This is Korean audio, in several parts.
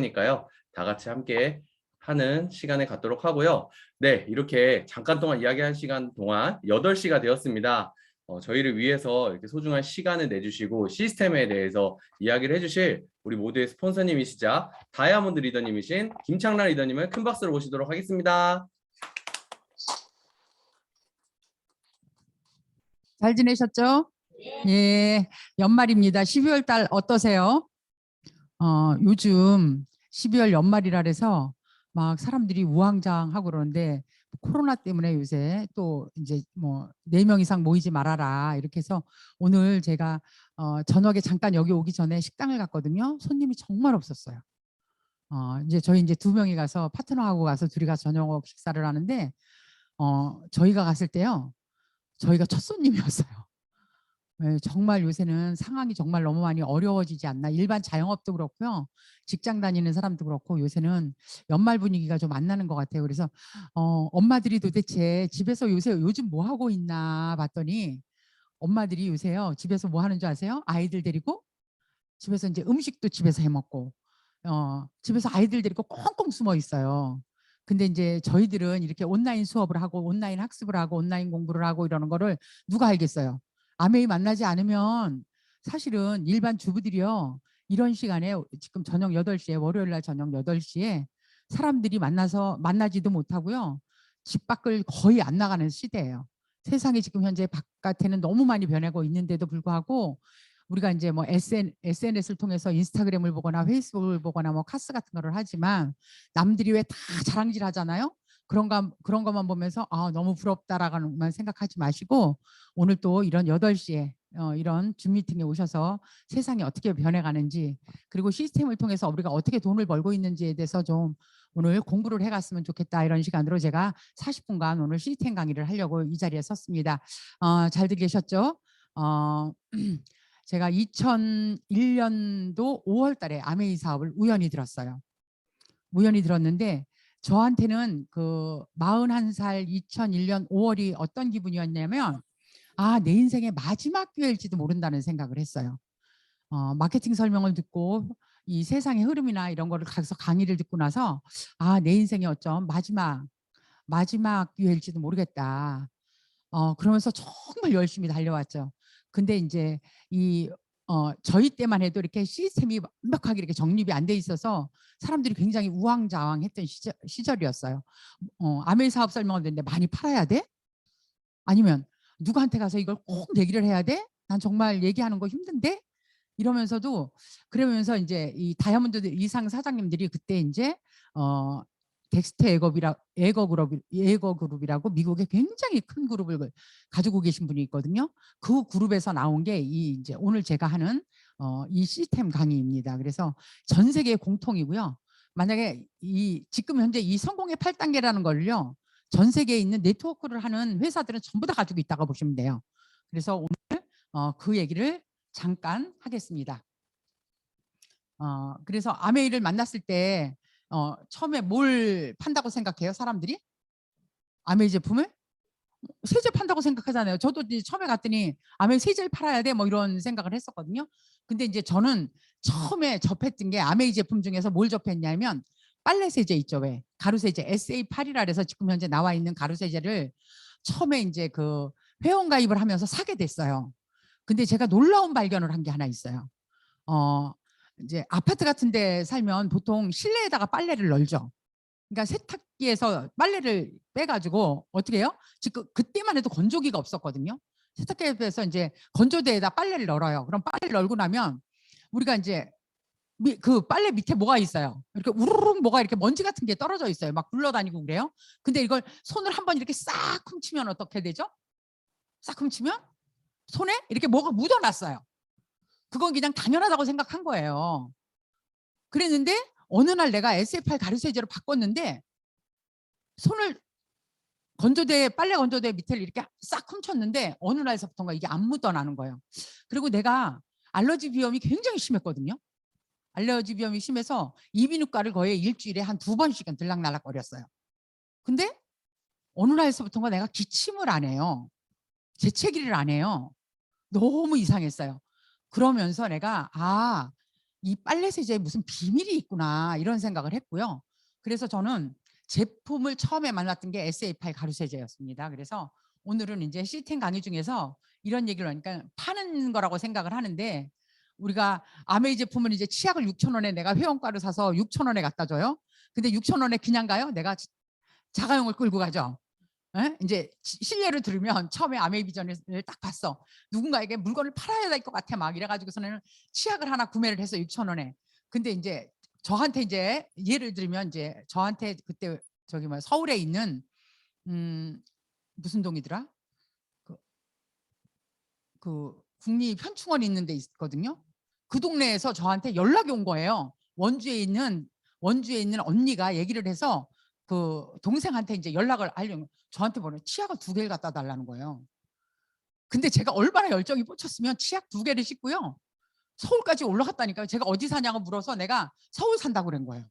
테니까요. 다 같이 함께 하는 시간을 갖도록 하고요. 네, 이렇게 잠깐 동안 이야기한 시간 동안 8시가 되었습니다. 저희를 위해서 이렇게 소중한 시간을 내주시고 시스템에 대해서 이야기를 해주실 우리 모두의 스폰서님이시자 다이아몬드 리더님이신 김창란 리더님을 큰 박수로 모시도록 하겠습니다. 잘 지내셨죠? 예, 연말입니다. 12월 달 어떠세요? 요즘 12월 연말이라 해서 막 사람들이 우왕좌왕하고 그러는데 코로나 때문에 요새 또 이제 뭐 4명 이상 모이지 말아라 이렇게 해서 오늘 제가 저녁에 잠깐 여기 오기 전에 식당을 갔거든요. 손님이 정말 없었어요. 이제 저희 이제 2명이 가서 파트너하고 가서 둘이 가서 저녁 식사를 하는데 저희가 갔을 때요. 저희가 첫 손님이었어요. 네, 정말 요새는 상황이 정말 너무 많이 어려워지지 않나. 일반 자영업도 그렇고요. 직장 다니는 사람도 그렇고 요새는 연말 분위기가 좀 안 나는 것 같아요. 그래서 엄마들이 도대체 집에서 요즘 뭐 하고 있나 봤더니 엄마들이 요새요. 집에서 뭐 하는 줄 아세요? 아이들 데리고 집에서 이제 음식도 집에서 해 먹고 집에서 아이들 데리고 꽁꽁 숨어 있어요. 근데 이제 저희들은 이렇게 온라인 수업을 하고 온라인 학습을 하고 온라인 공부를 하고 이러는 거를 누가 알겠어요. 아메이 만나지 않으면 사실은 일반 주부들이요. 이런 시간에 지금 저녁 8시에 월요일 날 저녁 8시에 사람들이 만나지도 못하고요. 집 밖을 거의 안 나가는 시대예요. 세상이 지금 현재 바깥에는 너무 많이 변하고 있는데도 불구하고 우리가 이제 뭐 SNS를 통해서 인스타그램을 보거나 페이스북을 보거나 뭐 카스 같은 거를 하지만 남들이 왜 다 자랑질 하잖아요. 그런 것만 보면서 너무 부럽다라고만 생각하지 마시고 오늘 또 이런 8시에 이런 줌 미팅에 오셔서 세상이 어떻게 변해가는지 그리고 시스템을 통해서 우리가 어떻게 돈을 벌고 있는지에 대해서 좀 오늘 공부를 해갔으면 좋겠다 이런 시간으로 제가 40분간 오늘 시스템 강의를 하려고 이 자리에 섰습니다. 잘들 계셨죠? 제가 2001년도 5월 달에 아메이 사업을 우연히 들었어요. 우연히 들었는데 저한테는 그 41살 2001년 5월이 어떤 기분이었냐면 내 인생의 마지막 기회일지도 모른다는 생각을 했어요. 마케팅 설명을 듣고 이 세상의 흐름이나 이런 거를 가서 강의를 듣고 나서 내 인생의 어쩜 마지막 기회일지도 모르겠다. 그러면서 정말 열심히 달려왔죠. 근데 이제 저희 때만 해도 이렇게 시스템이 완벽하게 이렇게 정립이 안 돼 있어서 사람들이 굉장히 우왕좌왕했던 시절이었어요. 아메이 사업 설명을 듣는데 많이 팔아야 돼? 아니면 누구한테 가서 이걸 꼭 얘기를 해야 돼? 난 정말 얘기하는 거 힘든데? 이러면서도 그러면서 이제 이 다이아몬드 이상 사장님들이 그때 이제 덱스터 에거 그룹이라고 미국의 굉장히 큰 그룹을 가지고 계신 분이 있거든요. 그 그룹에서 나온 게 이제 오늘 제가 하는 이 시스템 강의입니다. 그래서 전 세계 공통이고요. 만약에 지금 현재 이 성공의 8단계라는 걸요. 전 세계에 있는 네트워크를 하는 회사들은 전부 다 가지고 있다고 보시면 돼요. 그래서 오늘 그 얘기를 잠깐 하겠습니다. 그래서 아메이를 만났을 때 처음에 뭘 판다고 생각해요, 사람들이? 아메이 제품을? 세제 판다고 생각하잖아요. 저도 이제 처음에 갔더니 아메이 세제를 팔아야 돼 뭐 이런 생각을 했었거든요. 근데 이제 저는 처음에 접했던 게 아메이 제품 중에서 뭘 접했냐면 빨래 세제 있죠, 왜? 가루 세제 SA8이라 해서 지금 현재 나와 있는 가루 세제를 처음에 이제 그 회원 가입을 하면서 사게 됐어요. 근데 제가 놀라운 발견을 한 게 하나 있어요. 이제 아파트 같은 데 살면 보통 실내에다가 빨래를 널죠. 그러니까 세탁기에서 빨래를 빼가지고 어떻게 해요? 지금 그때만 해도 건조기가 없었거든요. 세탁기에서 이제 건조대에다 빨래를 널어요. 그럼 빨래를 널고 나면 우리가 이제 그 빨래 밑에 뭐가 있어요? 이렇게 우르르 뭐가 이렇게 먼지 같은 게 떨어져 있어요. 막 굴러다니고 그래요. 근데 이걸 손을 한번 이렇게 싹 훔치면 어떻게 되죠? 싹 훔치면 손에 이렇게 뭐가 묻어났어요. 그건 그냥 당연하다고 생각한 거예요. 그랬는데 어느 날 내가 SF8 가루세제로 바꿨는데 손을 빨래 건조대 밑을 이렇게 싹 훔쳤는데 어느 날서부터인가 이게 안 묻어나는 거예요. 그리고 내가 알러지 비염이 굉장히 심했거든요. 알러지 비염이 심해서 이비인후과를 거의 일주일에 한 2번씩은 들락날락거렸어요. 근데 어느 날서부터인가 내가 기침을 안 해요. 재채기를 안 해요. 너무 이상했어요. 그러면서 내가 이 빨래 세제에 무슨 비밀이 있구나 이런 생각을 했고요. 그래서 저는 제품을 처음에 만났던 게 SA8 가루 세제였습니다. 그래서 오늘은 이제 시스템 강의 중에서 이런 얘기를 하니까 파는 거라고 생각을 하는데, 우리가 아메이 제품은 이제 치약을 6,000원에 내가 회원가를 사서 6,000원에 갖다 줘요. 근데 6,000원에 그냥 가요? 내가 자가용을 끌고 가죠. 에? 이제 실례를 들으면 처음에 아메이 비전을 딱 봤어. 누군가에게 물건을 팔아야 될 것 같아 막 이래가지고서는 치약을 하나 구매를 해서 6,000원에. 근데 이제 저한테 이제 예를 들면 이제 저한테 그때 저기 뭐 서울에 있는 무슨 동이더라? 그, 그 국립현충원 있는 데 있거든요. 그 동네에서 저한테 연락이 온 거예요. 원주에 있는 언니가 얘기를 해서 그 동생한테 이제 연락을 알려, 저한테 보내 치약을 2개를 갖다 달라는 거예요. 근데 제가 얼마나 열정이 뻗쳤으면 치약 2개를 싣고요 서울까지 올라갔다니까요. 제가 어디 사냐고 물어서 내가 서울 산다고 그런 거예요.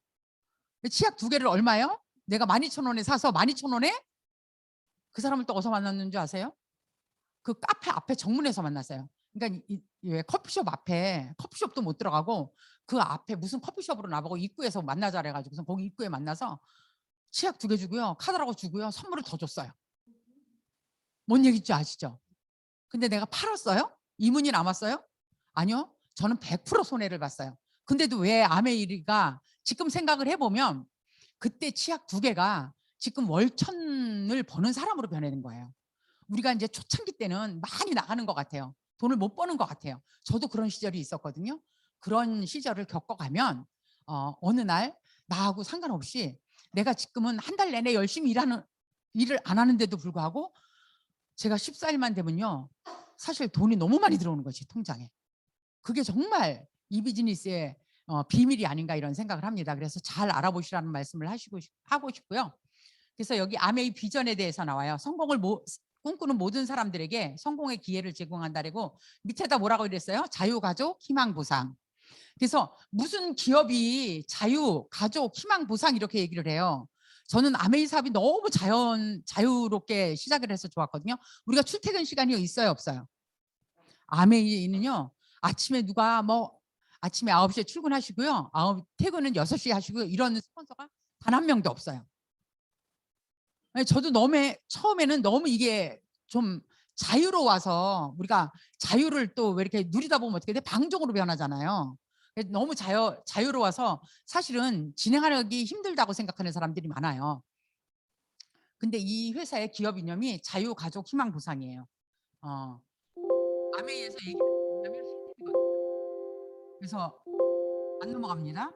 치약 2개를 얼마요? 내가 12,000원에 사서 12,000원에 그 사람을 또 어디서 만났는 줄 아세요? 그 카페 앞에 정문에서 만났어요. 그러니까 왜 커피숍 앞에, 커피숍도 못 들어가고 그 앞에 무슨 커피숍으로 나보고 입구에서 만나자 그래가지고 거기 입구에 만나서 치약 2개 주고요, 카드라고 주고요, 선물을 더 줬어요. 뭔 얘기인지 아시죠? 근데 내가 팔았어요? 이문이 남았어요? 아니요. 저는 100% 손해를 봤어요. 근데도 왜 아메이가 지금 생각을 해보면 그때 치약 2개가 지금 월천을 버는 사람으로 변하는 거예요. 우리가 이제 초창기 때는 많이 나가는 것 같아요. 돈을 못 버는 것 같아요. 저도 그런 시절이 있었거든요. 그런 시절을 겪어가면 어느 날 나하고 상관없이 내가 지금은 한 달 내내 열심히 일을 안 하는데도 불구하고 제가 14일만 되면요 사실 돈이 너무 많이 들어오는 거지, 통장에. 그게 정말 이 비즈니스의 비밀이 아닌가 이런 생각을 합니다. 그래서 잘 알아보시라는 말씀을 하고 싶고요. 그래서 여기 아메이 비전에 대해서 나와요. 성공을 꿈꾸는 모든 사람들에게 성공의 기회를 제공한다고 밑에다 뭐라고 이랬어요? 자유가족 희망보상. 그래서 무슨 기업이 자유, 가족, 희망, 보상 이렇게 얘기를 해요. 저는 아메이 사업이 너무 자유롭게 시작을 해서 좋았거든요. 우리가 출퇴근 시간이 있어요, 없어요? 아메이는요, 아침에 누가 뭐 아침에 9시에 출근하시고요, 퇴근은 6시에 하시고요, 이런 스폰서가 단 한 명도 없어요. 저도 처음에는 너무 이게 좀 자유로워서, 우리가 자유를 또 왜 이렇게 누리다 보면 어떻게 돼? 방종으로 변하잖아요. 너무 자유로워서 사실은 진행하기 힘들다고 생각하는 사람들이 많아요. 근데 이 회사의 기업 이념이 자유, 가족, 희망, 보상이에요. 아메이에서 얘기를 뭐냐면 그래서 안 넘어갑니다.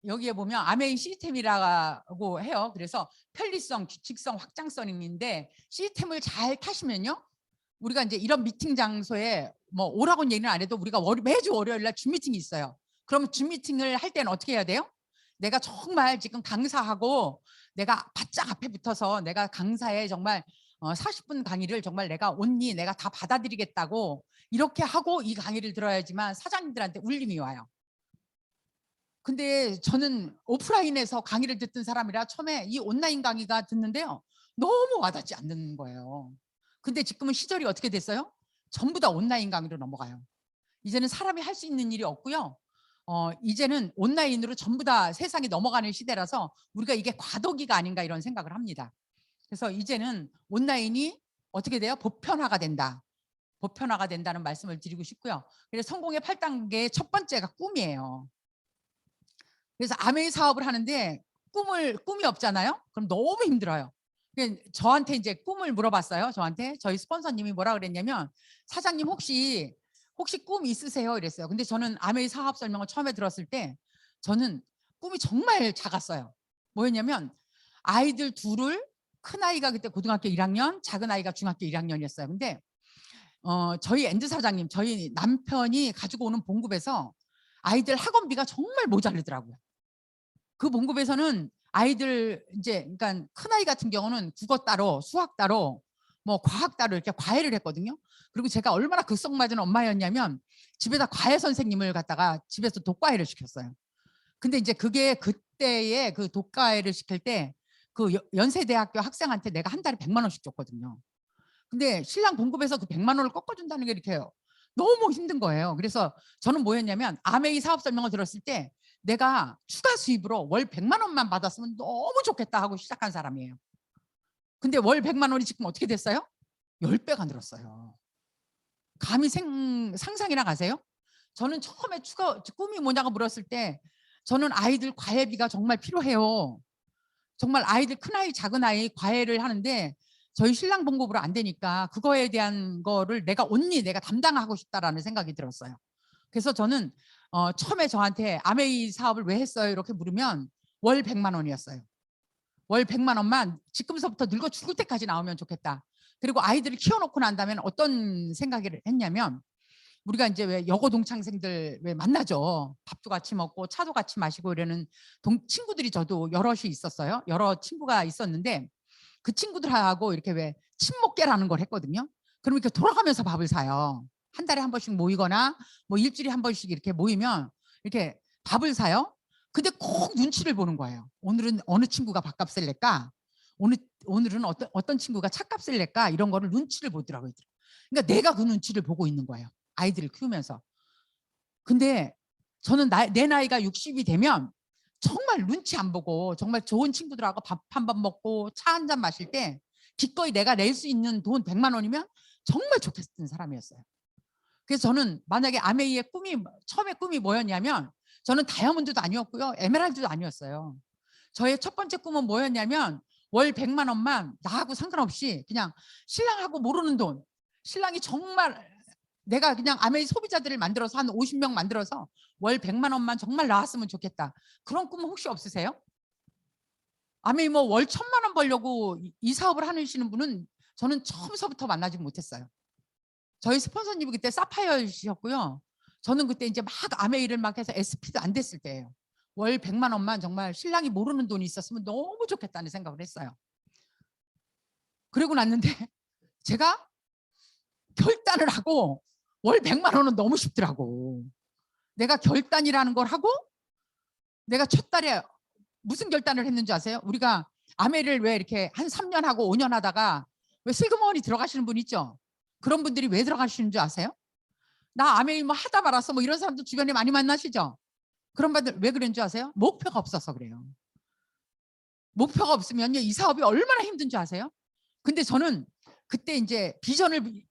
여기에 보면 아메이 시스템이라고 해요. 그래서 편리성, 규칙성, 확장성인데 시스템을 잘 타시면요, 우리가 이제 이런 미팅 장소에 뭐 오라고는 얘기는 안 해도 우리가 매주 월요일 날 줌 미팅이 있어요. 그러면 줌 미팅을 할 때는 어떻게 해야 돼요? 내가 정말 지금 강사하고 내가 바짝 앞에 붙어서 내가 강사에 정말 40분 강의를 정말 내가 온니 내가 다 받아들이겠다고 이렇게 하고 이 강의를 들어야지만 사장님들한테 울림이 와요. 근데 저는 오프라인에서 강의를 듣던 사람이라 처음에 이 온라인 강의가 듣는데요, 너무 와닿지 않는 거예요. 근데 지금은 시절이 어떻게 됐어요? 전부 다 온라인 강의로 넘어가요. 이제는 사람이 할 수 있는 일이 없고요. 이제는 온라인으로 전부 다 세상이 넘어가는 시대라서 우리가 이게 과도기가 아닌가 이런 생각을 합니다. 그래서 이제는 온라인이 어떻게 돼요? 보편화가 된다. 보편화가 된다는 말씀을 드리고 싶고요. 그래서 성공의 8단계의 첫 번째가 꿈이에요. 그래서 아메이 사업을 하는데 꿈이 없잖아요. 그럼 너무 힘들어요. 저한테 이제 꿈을 물어봤어요. 저희 스폰서님이 뭐라 그랬냐면, 사장님 혹시 꿈 있으세요? 이랬어요. 근데 저는 아메이 사업 설명을 처음에 들었을 때 저는 꿈이 정말 작았어요. 뭐였냐면 아이들 둘을, 큰 아이가 그때 고등학교 1학년, 작은 아이가 중학교 1학년이었어요. 근데 저희 엔드 사장님, 저희 남편이 가지고 오는 봉급에서 아이들 학원비가 정말 모자르더라고요. 그 봉급에서는 아이들 이제, 그러니까 큰 아이 같은 경우는 국어 따로, 수학 따로, 뭐 과학 따로 이렇게 과외를 했거든요. 그리고 제가 얼마나 극성맞은 엄마였냐면 집에다 과외 선생님을 갖다가 집에서 독과외를 시켰어요. 근데 이제 그게 그때의 그 독과외를 시킬 때 그 연세대학교 학생한테 내가 한 달에 100만 원씩 줬거든요. 근데 신랑 봉급에서 그 100만 원을 꺾어준다는 게 이렇게 너무 힘든 거예요. 그래서 저는 뭐였냐면 아메이 사업 설명을 들었을 때 내가 추가 수입으로 월 100만 원만 받았으면 너무 좋겠다 하고 시작한 사람이에요. 근데 월 100만 원이 지금 어떻게 됐어요? 10배가 늘었어요. 감히 상상이나 가세요? 저는 처음에 꿈이 뭐냐고 물었을 때 저는 아이들 과외비가 정말 필요해요. 정말 아이들 큰아이 작은아이 과외를 하는데 저희 신랑 봉급으로 안 되니까 그거에 대한 거를 내가 담당하고 싶다라는 생각이 들었어요. 그래서 저는 처음에 저한테 아메이 사업을 왜 했어요? 이렇게 물으면 월 100만 원이었어요. 월 100만 원만 지금서부터 늙어 죽을 때까지 나오면 좋겠다. 그리고 아이들을 키워놓고 난 다음에 어떤 생각을 했냐면 우리가 이제 왜 여고 동창생들 왜 만나죠. 밥도 같이 먹고 차도 같이 마시고 이러는 친구들이 저도 여럿이 있었어요. 여러 친구가 있었는데 그 친구들하고 이렇게 왜 친목계라는 걸 했거든요. 그럼 이렇게 돌아가면서 밥을 사요. 한 달에 한 번씩 모이거나 뭐 일주일에 한 번씩 이렇게 모이면 이렇게 밥을 사요. 근데 꼭 눈치를 보는 거예요. 오늘은 어느 친구가 밥값을 낼까? 오늘은 어떤 친구가 차값을 낼까? 이런 거를 눈치를 보더라고요. 그러니까 내가 그 눈치를 보고 있는 거예요. 아이들을 키우면서. 근데 저는 내 나이가 60이 되면 정말 눈치 안 보고 정말 좋은 친구들하고 밥 한 번 먹고 차 한 잔 마실 때 기꺼이 내가 낼 수 있는 돈 100만 원이면 정말 좋겠던 사람이었어요. 그래서 저는 만약에 아메이의 처음에 꿈이 뭐였냐면 저는 다이아몬드도 아니었고요. 에메랄드도 아니었어요. 저의 첫 번째 꿈은 뭐였냐면 월 100만 원만 나하고 상관없이 그냥 신랑하고 모르는 돈, 신랑이 정말 내가 그냥 아메이 소비자들을 만들어서 한 50명 만들어서 월 100만 원만 정말 나왔으면 좋겠다. 그런 꿈은 혹시 없으세요? 아메이 뭐 월 1000만 원 벌려고 이 사업을 하시는 분은 저는 처음서부터 만나지 못했어요. 저희 스폰서님이 그때 사파이어이셨고요. 저는 그때 이제 막 아메이를 막 해서 SP도 안 됐을 때예요. 월 100만 원만 정말 신랑이 모르는 돈이 있었으면 너무 좋겠다는 생각을 했어요. 그러고 났는데 제가 결단을 하고 월 100만 원은 너무 쉽더라고. 내가 결단이라는 걸 하고 내가 첫 달에 무슨 결단을 했는지 아세요? 우리가 아메를 왜 이렇게 한 3년 하고 5년 하다가 왜 슬그머니 들어가시는 분 있죠? 그런 분들이 왜 들어가시는 줄 아세요? 나 아메 뭐 하다 말았어 뭐 이런 사람도 주변에 많이 만나시죠? 그런 분들 왜 그런 줄 아세요? 목표가 없어서 그래요. 목표가 없으면요 이 사업이 얼마나 힘든 줄 아세요? 근데 저는 그때 이제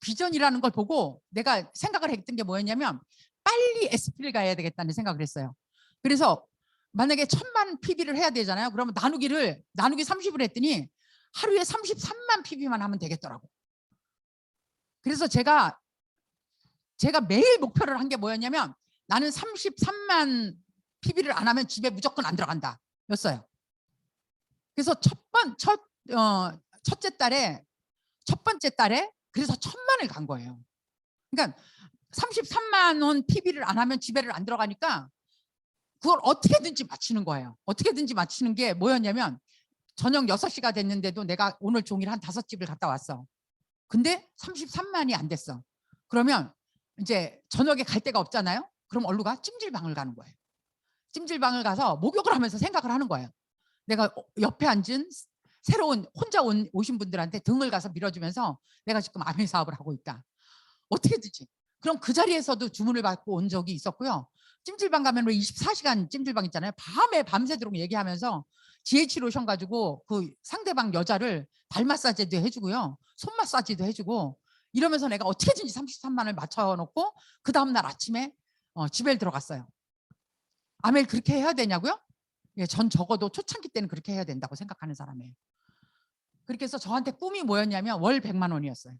비전이라는 걸 보고 내가 생각을 했던 게 뭐였냐면 빨리 SP를 가야 되겠다는 생각을 했어요. 그래서 만약에 1000만 PB를 해야 되잖아요. 그러면 나누기 30을 했더니 하루에 33만 PB만 하면 되겠더라고. 그래서 제가 매일 목표를 한 게 뭐였냐면 나는 33만 PB를 안 하면 집에 무조건 안 들어간다 였어요. 그래서 첫째 달에 첫 번째 달에 그래서 1000만을 간 거예요. 그러니까 33만 원 PB를 안 하면 집에를 안 들어가니까 그걸 어떻게든지 맞추는 거예요. 어떻게든지 맞추는 게 뭐였냐면 저녁 6시가 됐는데도 내가 오늘 종일 한 5집을 갔다 왔어. 근데 33만이 안 됐어. 그러면 이제 저녁에 갈 데가 없잖아요. 그럼 어디로 가? 찜질방을 가는 거예요. 찜질방을 가서 목욕을 하면서 생각을 하는 거예요. 내가 옆에 앉은 새로운 혼자 오신 분들한테 등을 가서 밀어주면서 내가 지금 아메 사업을 하고 있다. 어떻게든지. 그럼 그 자리에서도 주문을 받고 온 적이 있었고요. 찜질방 가면 왜 24시간 찜질방 있잖아요. 밤새도록 얘기하면서 GH 로션 가지고 그 상대방 여자를 발 마사지도 해주고요. 손 마사지도 해주고 이러면서 내가 어떻게든지 33만을 맞춰놓고 그 다음날 아침에 집에 들어갔어요. 아메를 그렇게 해야 되냐고요? 예, 전 적어도 초창기 때는 그렇게 해야 된다고 생각하는 사람이에요. 그렇게 해서 저한테 꿈이 뭐였냐면 월 100만 원이었어요.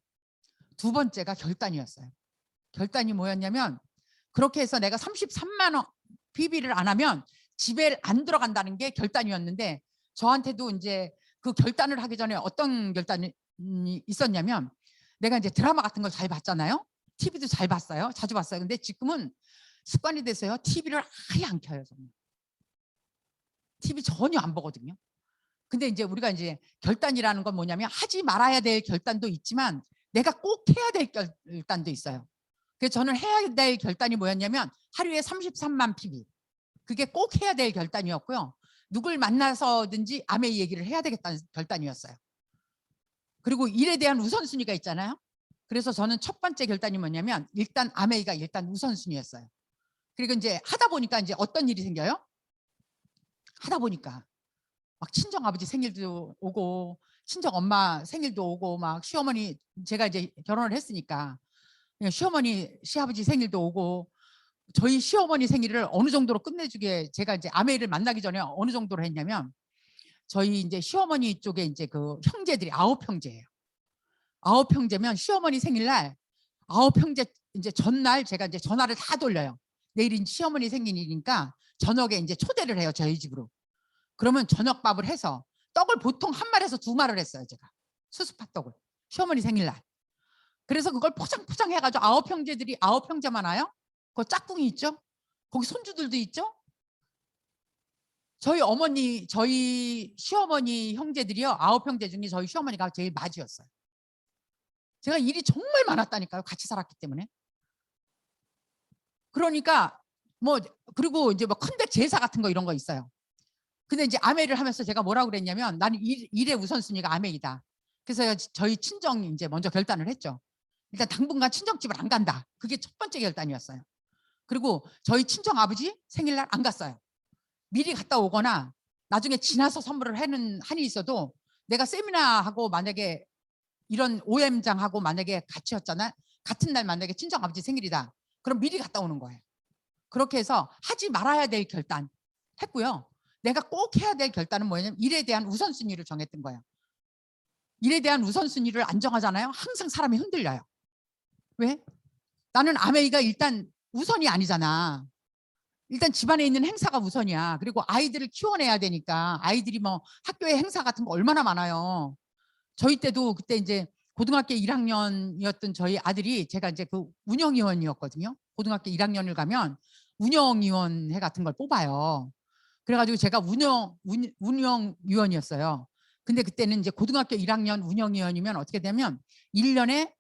두 번째가 결단이었어요. 결단이 뭐였냐면 그렇게 해서 내가 33만 원 PB를 안 하면 집에 안 들어간다는 게 결단이었는데 저한테도 이제 그 결단을 하기 전에 어떤 결단이 있었냐면 내가 이제 드라마 같은 걸 잘 봤잖아요. TV도 잘 봤어요. 자주 봤어요. 근데 지금은 습관이 돼서요. TV를 아예 안 켜요. 저는. TV 전혀 안 보거든요. 근데 이제 우리가 이제 결단이라는 건 뭐냐면 하지 말아야 될 결단도 있지만 내가 꼭 해야 될 결단도 있어요. 그래서 저는 해야 될 결단이 뭐였냐면 하루에 33만 PB. 그게 꼭 해야 될 결단이었고요. 누굴 만나서든지 아메이 얘기를 해야 되겠다는 결단이었어요. 그리고 일에 대한 우선순위가 있잖아요. 그래서 저는 첫 번째 결단이 뭐냐면 일단 아메이가 일단 우선순위였어요. 그리고 이제 하다 보니까 이제 어떤 일이 생겨요? 하다 보니까 막 친정 아버지 생일도 오고 친정 엄마 생일도 오고 막 시어머니, 제가 이제 결혼을 했으니까 시어머니 시아버지 생일도 오고, 저희 시어머니 생일을 어느 정도로 끝내주게 제가 이제 아메이를 만나기 전에 어느 정도로 했냐면, 저희 이제 시어머니 쪽에 이제 그 형제들이 9형제예요. 9형제면 시어머니 생일날 9형제 이제 전날 제가 이제 전화를 다 돌려요. 내일은 시어머니 생일이니까 저녁에 이제 초대를 해요, 저희 집으로. 그러면 저녁밥을 해서 떡을 보통 한 말에서 두 말을 했어요, 제가. 수수팥떡을 시어머니 생일날. 그래서 그걸 포장포장 해가지고 9형제들이 9형제만 와요. 그 짝꿍이 있죠. 거기 손주들도 있죠. 저희 어머니, 저희 시어머니 형제들이요, 9형제 중에 저희 시어머니가 제일 맞이였어요. 제가 일이 정말 많았다니까요, 같이 살았기 때문에. 그러니까 뭐 그리고 이제 뭐 큰데 제사 같은 거 이런 거 있어요. 근데 이제 아메이를 하면서 제가 뭐라고 그랬냐면, 나는 일의 우선순위가 아메이다. 그래서 저희 친정이 이제 먼저 결단을 했죠. 일단 당분간 친정집을 안 간다. 그게 첫 번째 결단이었어요. 그리고 저희 친정 아버지 생일날 안 갔어요. 미리 갔다 오거나 나중에 지나서 선물을 하는 한이 있어도, 내가 세미나하고 만약에 이런 OM장하고 만약에 같이였잖아. 같은 날 만약에 친정 아버지 생일이다. 그럼 미리 갔다 오는 거예요. 그렇게 해서 하지 말아야 될 결단 했고요. 내가 꼭 해야 될 결단은 뭐냐면 일에 대한 우선순위를 정했던 거예요. 일에 대한 우선순위를 안 정하잖아요. 항상 사람이 흔들려요. 왜? 나는 아메이가 일단 우선이 아니잖아. 일단 집안에 있는 행사가 우선이야. 그리고 아이들을 키워내야 되니까. 아이들이 뭐 학교에 행사 같은 거 얼마나 많아요. 저희 때도 그때 이제 고등학교 1학년이었던 저희 아들이, 제가 이제 그 운영위원이었거든요. 고등학교 1학년을 가면 운영위원회 같은 걸 뽑아요. 그래가지고 제가 운영위원이었어요. 근데 그때는 이제 고등학교 1학년 운영위원이면 어떻게 되면 1년에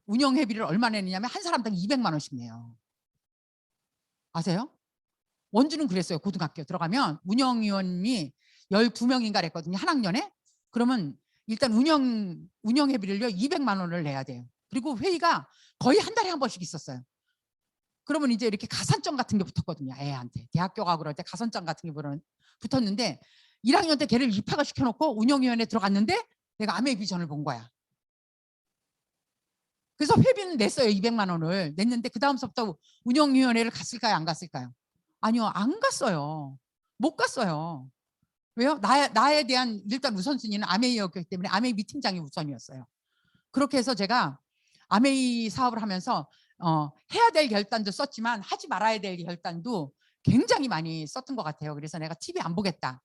운영회비를 얼마 내느냐면 한 사람당 200만 원씩 내요. 아세요? 원주는 그랬어요. 고등학교 들어가면 운영위원이 12명인가 그랬거든요, 한 학년에. 그러면 일단 운영회비를요 200만 원을 내야 돼요. 그리고 회의가 거의 한 달에 한 번씩 있었어요. 그러면 이제 이렇게 가산점 같은 게 붙었거든요, 애한테. 대학교 가고 그럴 때 가산점 같은 게 붙었는데, 1학년 때 걔를 입학을 시켜놓고 운영위원회에 들어갔는데 내가 아메이 비전을 본 거야. 그래서 회비는 냈어요. 200만 원을 냈는데 그 다음서부터 운영위원회를 갔을까요, 안 갔을까요? 아니요, 안 갔어요. 못 갔어요. 왜요? 나에 대한 일단 우선순위는 아메이였기 때문에 아메이 미팅장이 우선이었어요. 그렇게 해서 제가 아메이 사업을 하면서 해야 될 결단도 썼지만 하지 말아야 될 결단도 굉장히 많이 썼던 것 같아요. 그래서 내가 TV 안 보겠다.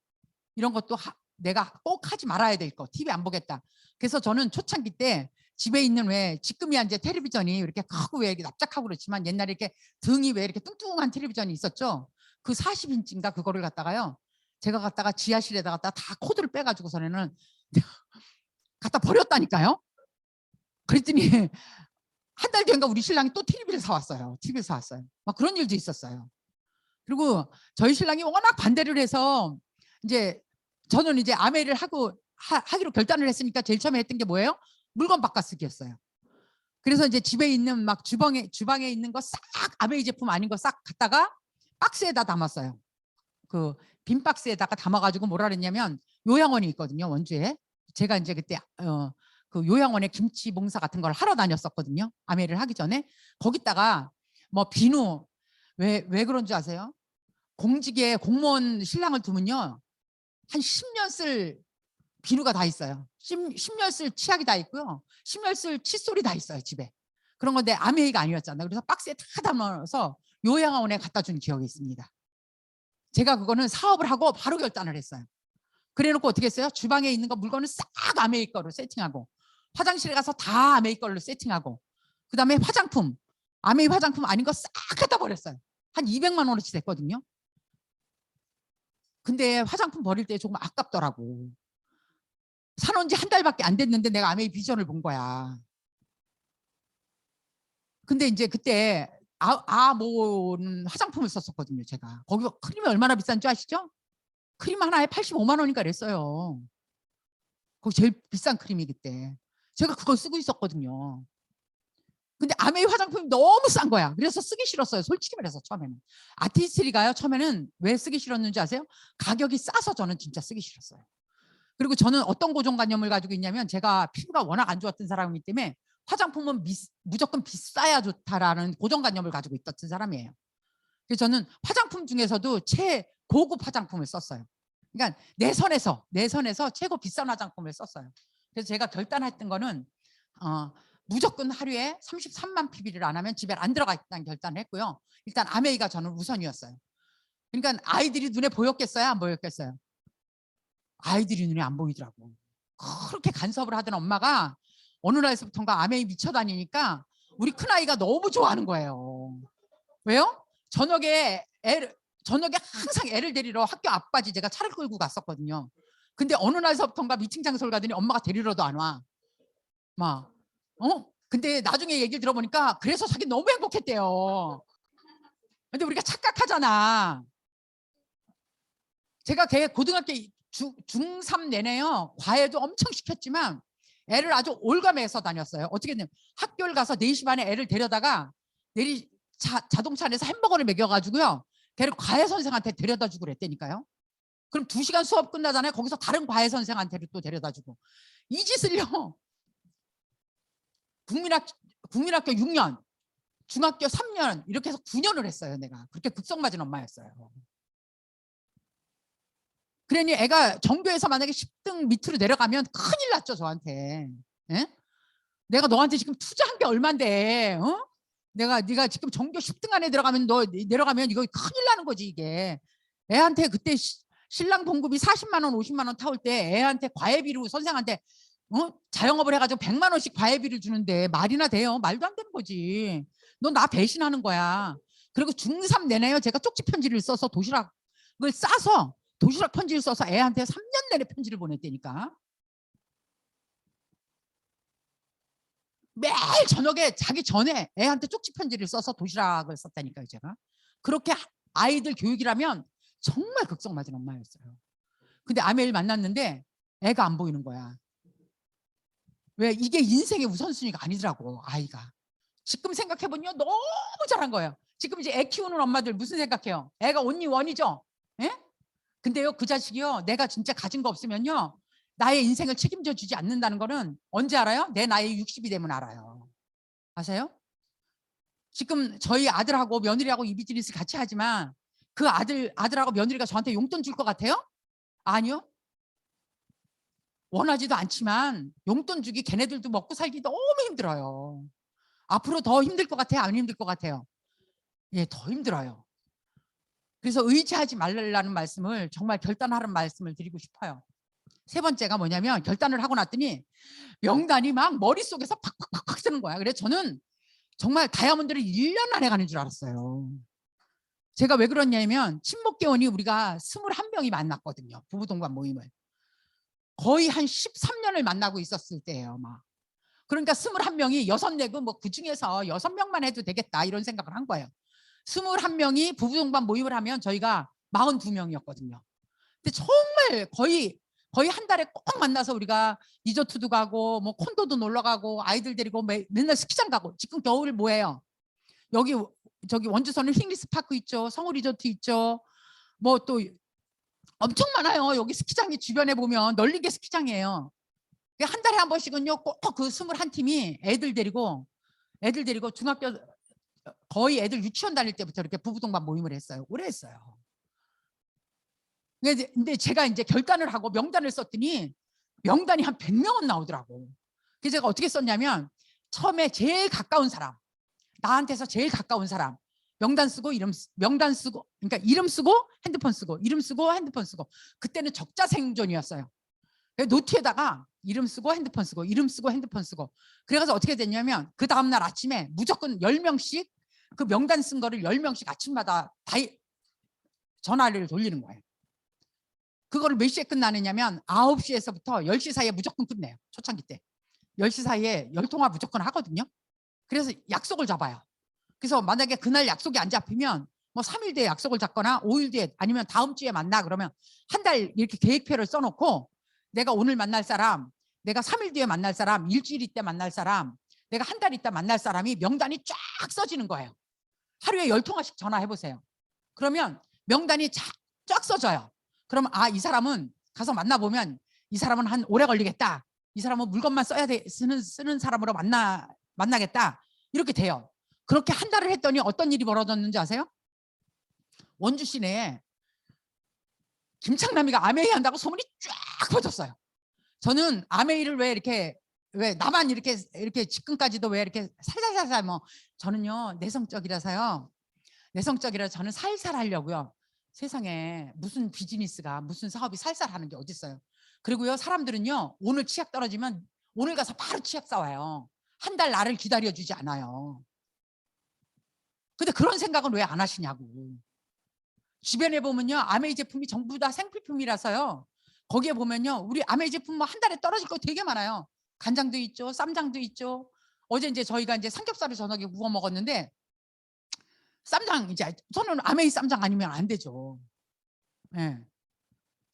이런 것도 내가 꼭 하지 말아야 될 거. TV 안 보겠다. 그래서 저는 초창기 때 집에 있는, 왜 지금이야 이제 텔레비전이 이렇게 크고 왜 이렇게 납작하고 그렇지만, 옛날에 이렇게 등이 왜 이렇게 뚱뚱한 텔레비전이 있었죠. 그 40인치인가 그거를 갖다가요, 제가 갖다가 지하실에다 갖다 다 코드를 빼가지고서는 갖다 버렸다니까요. 그랬더니 한 달 뒤인가 우리 신랑이 또 TV를 사왔어요. TV를 사왔어요. 막 그런 일도 있었어요. 그리고 저희 신랑이 워낙 반대를 해서, 이제 저는 이제 아메이를 하기로 결단을 했으니까 제일 처음에 했던 게 뭐예요? 물건 바꿔쓰기였어요. 그래서 이제 집에 있는 막 주방에 있는 거 싹, 아메이 제품 아닌 거 싹 갖다가 박스에다 담았어요. 그 빈 박스에다가 담아가지고 뭐라 그랬냐면, 요양원이 있거든요, 원주에. 제가 이제 그때 그 요양원에 김치 봉사 같은 걸 하러 다녔었거든요, 아메이를 하기 전에. 거기다가 뭐 비누, 왜 그런 줄 아세요? 공직에 공무원 신랑을 두면요 한 10년 쓸 비누가 다 있어요. 10년 쓸 치약이 다 있고요, 10년 쓸 칫솔이 다 있어요, 집에. 그런 건데 아메이가 아니었잖아요. 그래서 박스에 다 담아서 요양원에 갖다 준 기억이 있습니다. 제가 그거는 사업을 하고 바로 결단을 했어요. 그래놓고 어떻게 했어요? 주방에 있는 거 물건을 싹 아메이 거로 세팅하고, 화장실에 가서 다 아메이 걸로 세팅하고, 그 다음에 화장품, 아메이 화장품 아닌 거 싹 갖다 버렸어요. 한 200만 원어치 됐거든요. 근데 화장품 버릴 때 조금 아깝더라고. 사놓은 지 한 달밖에 안 됐는데 내가 아메이 비전을 본 거야. 근데 이제 그때 아모는 화장품을 썼었거든요, 제가. 거기 크림이 얼마나 비싼 줄 아시죠? 크림 하나에 85만 원인가 그랬어요. 거기 제일 비싼 크림이 그때. 제가 그걸 쓰고 있었거든요. 근데 아메이 화장품이 너무 싼 거야. 그래서 쓰기 싫었어요. 솔직히 말해서 처음에는. 아티스트리가요. 처음에는 왜 쓰기 싫었는지 아세요? 가격이 싸서 저는 진짜 쓰기 싫었어요. 그리고 저는 어떤 고정관념을 가지고 있냐면 제가 피부가 워낙 안 좋았던 사람이기 때문에 화장품은 무조건 비싸야 좋다라는 고정관념을 가지고 있었던 사람이에요. 그래서 저는 화장품 중에서도 최고급 화장품을 썼어요. 그러니까 내 선에서 최고 비싼 화장품을 썼어요. 그래서 제가 결단했던 거는 무조건 하루에 33만 PB를 안 하면 집에 안 들어가 있다는 결단을 했고요. 일단 아메이가 저는 우선이었어요. 그러니까 아이들이 눈에 보였겠어요? 안 보였겠어요? 아이들이 눈에 안 보이더라고. 그렇게 간섭을 하던 엄마가 어느 날서부터인가 아메이 미쳐 다니니까 우리 큰아이가 너무 좋아하는 거예요. 왜요? 저녁에 항상 애를 데리러 학교 앞까지 제가 차를 끌고 갔었거든요. 근데 어느 날서부터인가 미팅 장소를 가더니 엄마가 데리러도 안 와. 막 근데 나중에 얘기를 들어보니까 그래서 자기 너무 행복했대요. 근데 우리가 착각하잖아. 제가 걔 고등학교 중3 내내요. 과외도 엄청 시켰지만 애를 아주 올가매서 다녔어요. 어떻게 했냐면 학교를 가서 4시 반에 애를 데려다가 자동차 안에서 햄버거를 먹여가지고요. 걔를 과외 선생한테 데려다 주고 그랬다니까요. 그럼 2시간 수업 끝나잖아요. 거기서 다른 과외 선생한테를 또 데려다 주고. 이 짓을요. 국민학교 6년, 중학교 3년 이렇게 해서 9년을 했어요. 내가. 그렇게 극성맞은 엄마였어요. 그러니 애가 전교에서 만약에 10등 밑으로 내려가면 큰일 났죠. 저한테. 예? 내가 너한테 지금 투자한 게 얼만데 네가 지금 전교 10등 안에 들어가면 너 내려가면 이거 큰일 나는 거지 이게. 애한테 그때 신랑 봉급이 40만 원 50만 원 타올 때 애한테 과외비로 선생한테 자영업을 해가지고 100만 원씩 과외비를 주는데 말이나 돼요? 말도 안 되는 거지. 너 나 배신하는 거야. 그리고 중3 내내요. 제가 쪽지 편지를 써서 도시락을 싸서 도시락 편지를 써서 애한테 3년 내내 편지를 보냈다니까. 매일 저녁에 자기 전에 애한테 쪽지 편지를 써서 도시락을 썼다니까요. 제가. 그렇게 아이들 교육이라면 정말 극성맞은 엄마였어요. 근데 아메를 만났는데 애가 안 보이는 거야. 왜? 이게 인생의 우선순위가 아니더라고. 아이가. 지금 생각해보면 너무 잘한 거예요. 지금 이제 애 키우는 엄마들 무슨 생각해요? 애가 온리 원이죠. 예? 근데요 그 자식이요 내가 진짜 가진 거 없으면요 나의 인생을 책임져 주지 않는다는 거는 언제 알아요? 내 나이 60이 되면 알아요. 아세요? 지금 저희 아들하고 며느리하고 이 비즈니스 같이 하지만 그 아들하고 며느리가 저한테 용돈 줄 것 같아요? 아니요. 원하지도 않지만 용돈 주기 걔네들도 먹고 살기 너무 힘들어요. 앞으로 더 힘들 것 같아요? 안 힘들 것 같아요? 예, 더 힘들어요. 그래서 의지하지 말라는 말씀을 정말 결단하라는 말씀을 드리고 싶어요. 세 번째가 뭐냐면 결단을 하고 났더니 명단이 막 머릿속에서 팍팍팍 쓰는 거야. 그래서 저는 정말 다이아몬드를 1년 안에 가는 줄 알았어요. 제가 왜 그러냐면 친목계원이 우리가 21명이 만났거든요. 부부동반 모임을. 거의 한 13년을 만나고 있었을 때예요. 막. 그러니까 21명이 6내고 뭐 그중에서 6명만 해도 되겠다 이런 생각을 한 거예요. 21명이 부부동반 모임을 하면 저희가 42명이었거든요. 근데 정말 거의 한 달에 꼭 만나서 우리가 리조트도 가고 뭐 콘도도 놀러 가고 아이들 데리고 맨날 스키장 가고. 지금 겨울 뭐예요? 여기 저기 원주서는 힐리스 파크 있죠. 성우 리조트 있죠. 뭐 또 엄청 많아요. 여기 스키장이 주변에 보면 널린 게 스키장이에요. 한 달에 한 번씩은요 꼭 그 21팀이 애들 데리고 중학교 거의 애들 유치원 다닐 때부터 이렇게 부부동반 모임을 했어요. 오래 했어요. 근데 제가 이제 결단을 하고 명단을 썼더니 명단이 한 100명은 나오더라고. 그래서 제가 어떻게 썼냐면 처음에 제일 가까운 사람, 나한테서 제일 가까운 사람 명단 쓰고 그러니까 이름 쓰고 핸드폰 쓰고 이름 쓰고 핸드폰 쓰고. 그때는 적자생존이었어요. 노트에다가 이름 쓰고 핸드폰 쓰고 이름 쓰고 핸드폰 쓰고. 그래서 어떻게 됐냐면 그 다음날 아침에 무조건 10명씩 그 명단 쓴 거를 10명씩 아침마다 다 전화를 돌리는 거예요. 그거를 몇 시에 끝나느냐면 9시에서부터 10시 사이에 무조건 끝내요. 초창기 때 10시 사이에 10통화 무조건 하거든요. 그래서 약속을 잡아요. 그래서 만약에 그날 약속이 안 잡히면 뭐 3일 뒤에 약속을 잡거나 5일 뒤에 아니면 다음 주에 만나 그러면 한 달 이렇게 계획표를 써놓고 내가 오늘 만날 사람 내가 3일 뒤에 만날 사람, 일주일 있다 만날 사람, 내가 한 달 있다 만날 사람이 명단이 쫙 써지는 거예요. 하루에 10통화씩 전화해 보세요. 그러면 명단이 쫙 써져요. 그럼 아, 이 사람은 가서 만나보면 이 사람은 한 오래 걸리겠다. 이 사람은 물건만 써야 돼, 쓰는 사람으로 만나겠다. 이렇게 돼요. 그렇게 한 달을 했더니 어떤 일이 벌어졌는지 아세요? 원주 시내에 김창남이가 아메이 한다고 소문이 쫙 퍼졌어요. 저는 아메이를 왜 나만 이렇게 지금까지도 왜 이렇게 살살살살 뭐 저는요 내성적이라서요. 내성적이라 저는 살살 하려고요. 세상에 무슨 비즈니스가 무슨 사업이 살살 하는 게 어딨어요. 그리고요 사람들은요 오늘 치약 떨어지면 오늘 가서 바로 치약 사와요. 한 달 나를 기다려주지 않아요. 근데 그런 생각은 왜 안 하시냐고. 주변에 보면요 아메이 제품이 전부 다 생필품이라서요. 거기에 보면요 우리 아메이 제품 뭐 한 달에 떨어질 거 되게 많아요. 간장도 있죠, 쌈장도 있죠. 어제 이제 저희가 이제 삼겹살을 저녁에 구워 먹었는데 쌈장 이제 저는 아메이 쌈장 아니면 안 되죠. 예.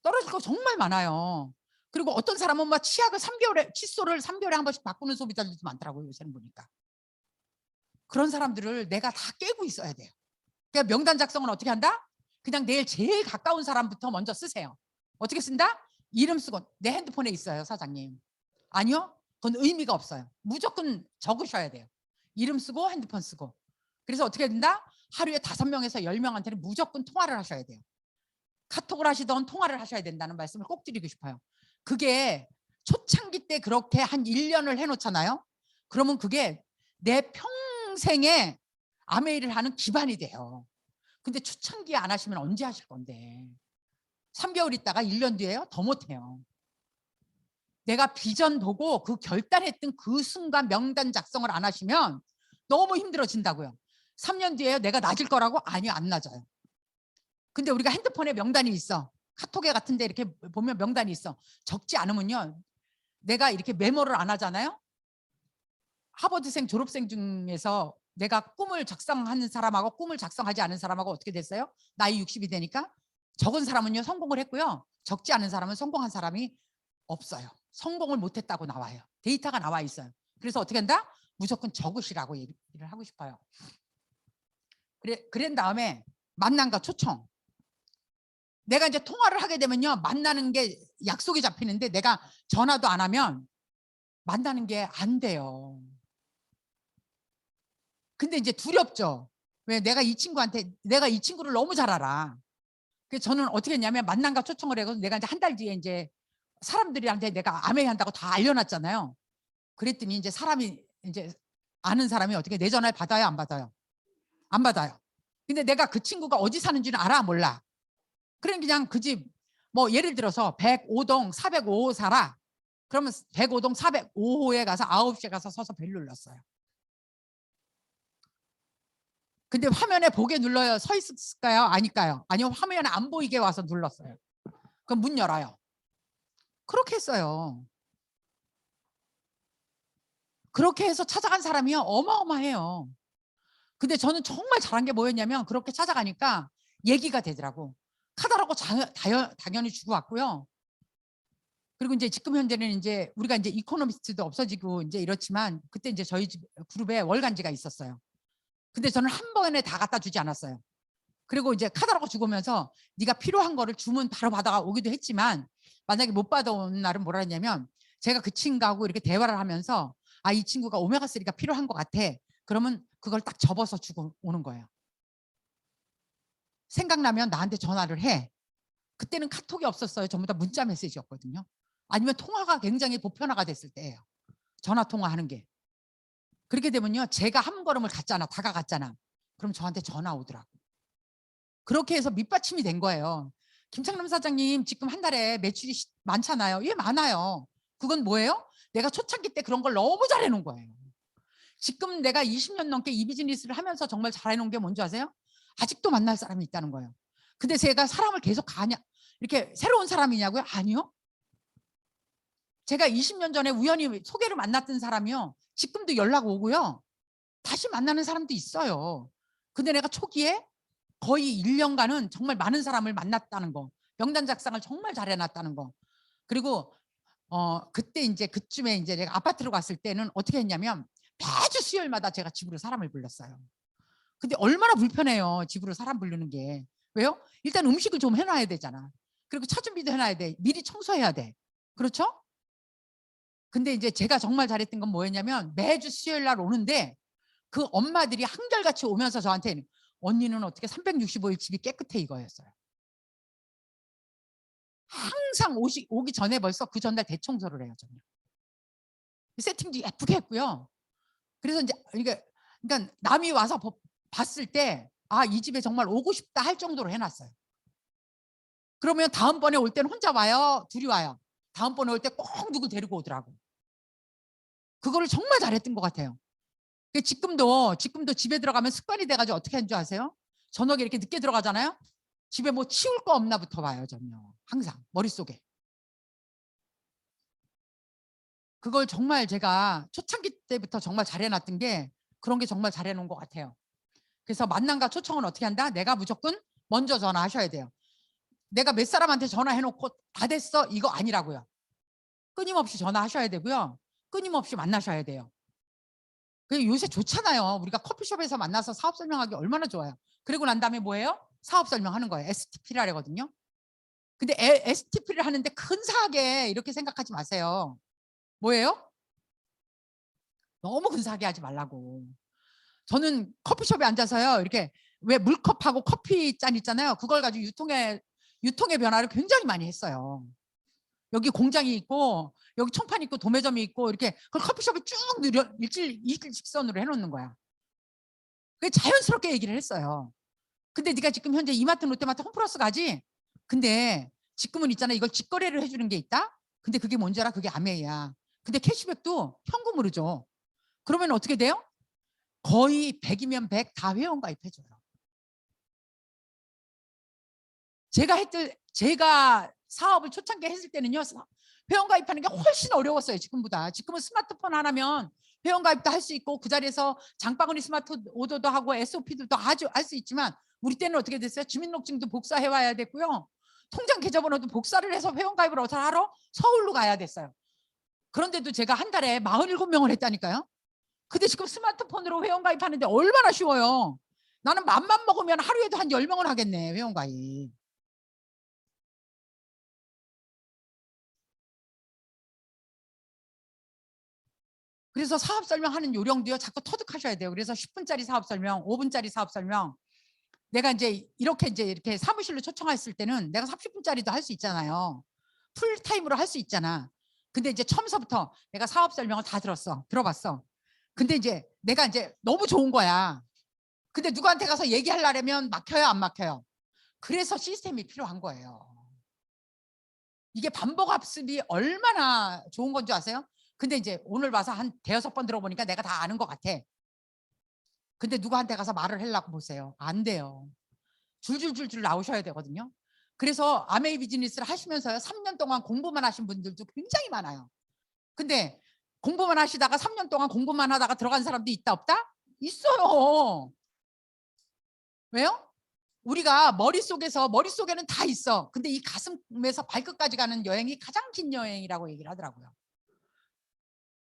떨어질 거 정말 많아요. 그리고 어떤 사람은 막 치약을 3개월에 칫솔을 3개월에 한 번씩 바꾸는 소비자들도 많더라고요. 요새는 보니까. 그런 사람들을 내가 다 깨고 있어야 돼요. 그러니까 명단 작성은 어떻게 한다? 그냥 내일 제일 가까운 사람부터 먼저 쓰세요. 어떻게 쓴다? 이름 쓰고 내 핸드폰에 있어요, 사장님. 아니요? 그건 의미가 없어요. 무조건 적으셔야 돼요. 이름 쓰고 핸드폰 쓰고. 그래서 어떻게 된다? 하루에 5명에서 10명한테는 무조건 통화를 하셔야 돼요. 카톡을 하시던 통화를 하셔야 된다는 말씀을 꼭 드리고 싶어요. 그게 초창기 때 그렇게 한 1년을 해놓잖아요. 그러면 그게 내 평생에 아메이를 하는 기반이 돼요. 근데 초창기에 안 하시면 언제 하실 건데. 3개월 있다가 1년 뒤에요? 더 못해요. 내가 비전 보고 그 결단했던 그 순간 명단 작성을 안 하시면 너무 힘들어진다고요. 3년 뒤에요? 내가 낮을 거라고? 아니요, 안 낮아요. 근데 우리가 핸드폰에 명단이 있어. 카톡에 같은데 이렇게 보면 명단이 있어. 적지 않으면요. 내가 이렇게 메모를 안 하잖아요. 하버드생 졸업생 중에서 내가 꿈을 작성하는 사람하고 꿈을 작성하지 않은 사람하고 어떻게 됐어요? 나이 60이 되니까 적은 사람은요 성공을 했고요. 적지 않은 사람은 성공한 사람이 없어요. 성공을 못했다고 나와요. 데이터가 나와 있어요. 그래서 어떻게 한다? 무조건 적으시라고 얘기를 하고 싶어요. 그런 다음에 만남과 초청. 내가 이제 통화를 하게 되면요 만나는 게 약속이 잡히는데 내가 전화도 안 하면 만나는 게 안 돼요. 근데 이제 두렵죠. 왜 내가 이 친구를 너무 잘 알아. 그래서 저는 어떻게 했냐면 만남과 초청을 해서 내가 이제 한 달 뒤에 이제 사람들한테 내가 아메이 한다고 다 알려놨잖아요. 그랬더니 이제 사람이 이제 아는 사람이 어떻게 내 전화를 받아요, 안 받아요? 안 받아요. 근데 내가 그 친구가 어디 사는지는 알아, 몰라? 그럼 그냥 그 집 뭐 예를 들어서 105동 405호 살아. 그러면 105동 405호에 가서 9시에 가서 서서 벨 눌렀어요. 근데 화면에 보게 눌러요? 서 있을까요? 아닐까요? 아니면 화면에 안 보이게 와서 눌렀어요. 그럼 문 열어요. 그렇게 했어요. 그렇게 해서 찾아간 사람이요 어마어마해요. 근데 저는 정말 잘한 게 뭐였냐면 그렇게 찾아가니까 얘기가 되더라고. 카달하고 당연히 주고 왔고요. 그리고 이제 지금 현재는 이제 우리가 이제 이코노미스트도 없어지고 이제 이렇지만 그때 이제 저희 집 그룹에 월간지가 있었어요. 근데 저는 한 번에 다 갖다 주지 않았어요. 그리고 이제 카달하고 주고면서 네가 필요한 거를 주문 바로 받아 오기도 했지만 만약에 못 받아온 날은 뭐라 했냐면 제가 그 친구하고 이렇게 대화를 하면서 아, 이 친구가 오메가3가 필요한 것 같아. 그러면 그걸 딱 접어서 주고 오는 거예요. 생각나면 나한테 전화를 해. 그때는 카톡이 없었어요. 전부 다 문자 메시지였거든요. 아니면 통화가 굉장히 보편화가 됐을 때예요. 전화 통화하는 게. 그렇게 되면요. 제가 한 걸음을 갔잖아. 다가갔잖아. 그럼 저한테 전화 오더라고. 그렇게 해서 밑받침이 된 거예요. 김창남 사장님 지금 한 달에 매출이 많잖아요. 예, 많아요. 그건 뭐예요? 내가 초창기 때 그런 걸 너무 잘해놓은 거예요. 지금 내가 20년 넘게 이 비즈니스를 하면서 정말 잘해놓은 게 뭔지 아세요? 아직도 만날 사람이 있다는 거예요. 근데 제가 사람을 계속 가냐 이렇게 새로운 사람이냐고요? 아니요. 제가 20년 전에 우연히 소개로 만났던 사람이요. 지금도 연락 오고요. 다시 만나는 사람도 있어요. 근데 내가 초기에 거의 1년간은 정말 많은 사람을 만났다는 거. 명단 작성을 정말 잘해놨다는 거. 그리고 그때 이제 그쯤에 이제 내가 아파트로 갔을 때는 어떻게 했냐면 매주 수요일마다 제가 집으로 사람을 불렀어요. 근데 얼마나 불편해요. 집으로 사람 부르는 게. 왜요? 일단 음식을 좀 해놔야 되잖아. 그리고 차 준비도 해놔야 돼. 미리 청소해야 돼. 그렇죠? 근데 이제 제가 정말 잘했던 건 뭐였냐면 매주 수요일 날 오는데 그 엄마들이 한결같이 오면서 저한테 언니는 어떻게 365일 집이 깨끗해 이거였어요. 항상 오기 전에 벌써 그 전날 대청소를 해요. 저는. 세팅도 예쁘게 했고요. 그래서 이제 이게 그러니까 남이 와서 봤을 때 아, 이 집에 정말 오고 싶다 할 정도로 해놨어요. 그러면 다음번에 올 때는 혼자 와요? 둘이 와요? 다음번에 올 때 꼭 누구 데리고 오더라고. 그거를 정말 잘했던 것 같아요. 지금도 집에 들어가면 습관이 돼가지고 어떻게 하는 줄 아세요? 저녁에 이렇게 늦게 들어가잖아요. 집에 뭐 치울 거 없나부터 봐요. 전요. 항상 머릿속에. 그걸 정말 제가 초창기 때부터 정말 잘해놨던 게 그런 게 정말 잘해놓은 것 같아요. 그래서 만남과 초청은 어떻게 한다? 내가 무조건 먼저 전화하셔야 돼요. 내가 몇 사람한테 전화해놓고 다 됐어 이거 아니라고요. 끊임없이 전화하셔야 되고요. 끊임없이 만나셔야 돼요. 요새 좋잖아요. 우리가 커피숍에서 만나서 사업 설명하기 얼마나 좋아요. 그리고 난 다음에 뭐예요? 사업 설명하는 거예요. STP를 하거든요. 근데 STP를 하는데 근사하게 이렇게 생각하지 마세요. 뭐예요? 너무 근사하게 하지 말라고. 저는 커피숍에 앉아서요. 이렇게 왜 물컵하고 커피 잔 있잖아요. 그걸 가지고 유통의 변화를 굉장히 많이 했어요. 여기 공장이 있고 여기 총판 있고 도매점이 있고 이렇게 그걸 커피숍에 쭉 일직선으로 해놓는 거야. 그게 자연스럽게 얘기를 했어요. 근데 네가 지금 현재 이마트, 롯데마트, 홈플러스 가지? 근데 지금은 있잖아. 이걸 직거래를 해주는 게 있다? 근데 그게 뭔지 알아? 그게 아메이야. 근데 캐시백도 현금으로 줘. 그러면 어떻게 돼요? 거의 100이면 100 다 회원 가입해줘요. 제가 사업을 초창기 했을 때는요. 회원 가입하는 게 훨씬 어려웠어요. 지금보다. 지금은 스마트폰 하나면 회원 가입도 할 수 있고 그 자리에서 장바구니 스마트 오더도 하고 SOP도 아주 할 수 있지만 우리 때는 어떻게 됐어요? 주민등록증도 복사해 와야 됐고요. 통장 계좌번호도 복사를 해서 회원 가입을 어떻게 하러 서울로 가야 됐어요. 그런데도 제가 한 달에 47명을 했다니까요. 근데 지금 스마트폰으로 회원 가입하는데 얼마나 쉬워요. 나는 맘만 먹으면 하루에도 한 10명을 하겠네. 회원 가입. 그래서 사업 설명하는 요령도요. 자꾸 터득하셔야 돼요. 그래서 10분짜리 사업 설명, 5분짜리 사업 설명. 내가 이제 이렇게 사무실로 초청했을 때는 내가 30분짜리도 할 수 있잖아요. 풀타임으로 할 수 있잖아. 근데 이제 처음서부터 내가 사업 설명을 다 들어봤어. 근데 이제 내가 이제 너무 좋은 거야. 근데 누구한테 가서 얘기하려면 막혀요, 안 막혀요? 그래서 시스템이 필요한 거예요. 이게 반복 학습이 얼마나 좋은 건지 아세요? 근데 이제 오늘 와서 한 대여섯 번 들어보니까 내가 다 아는 것 같아. 근데 누구한테 가서 말을 하려고 보세요. 안 돼요. 줄줄줄줄 나오셔야 되거든요. 그래서 아메이 비즈니스를 하시면서요. 3년 동안 공부만 하신 분들도 굉장히 많아요. 근데 공부만 하시다가 3년 동안 공부만 하다가 들어간 사람도 있다 없다? 있어요. 왜요? 우리가 머릿속에는 다 있어. 근데 이 가슴에서 발끝까지 가는 여행이 가장 긴 여행이라고 얘기를 하더라고요.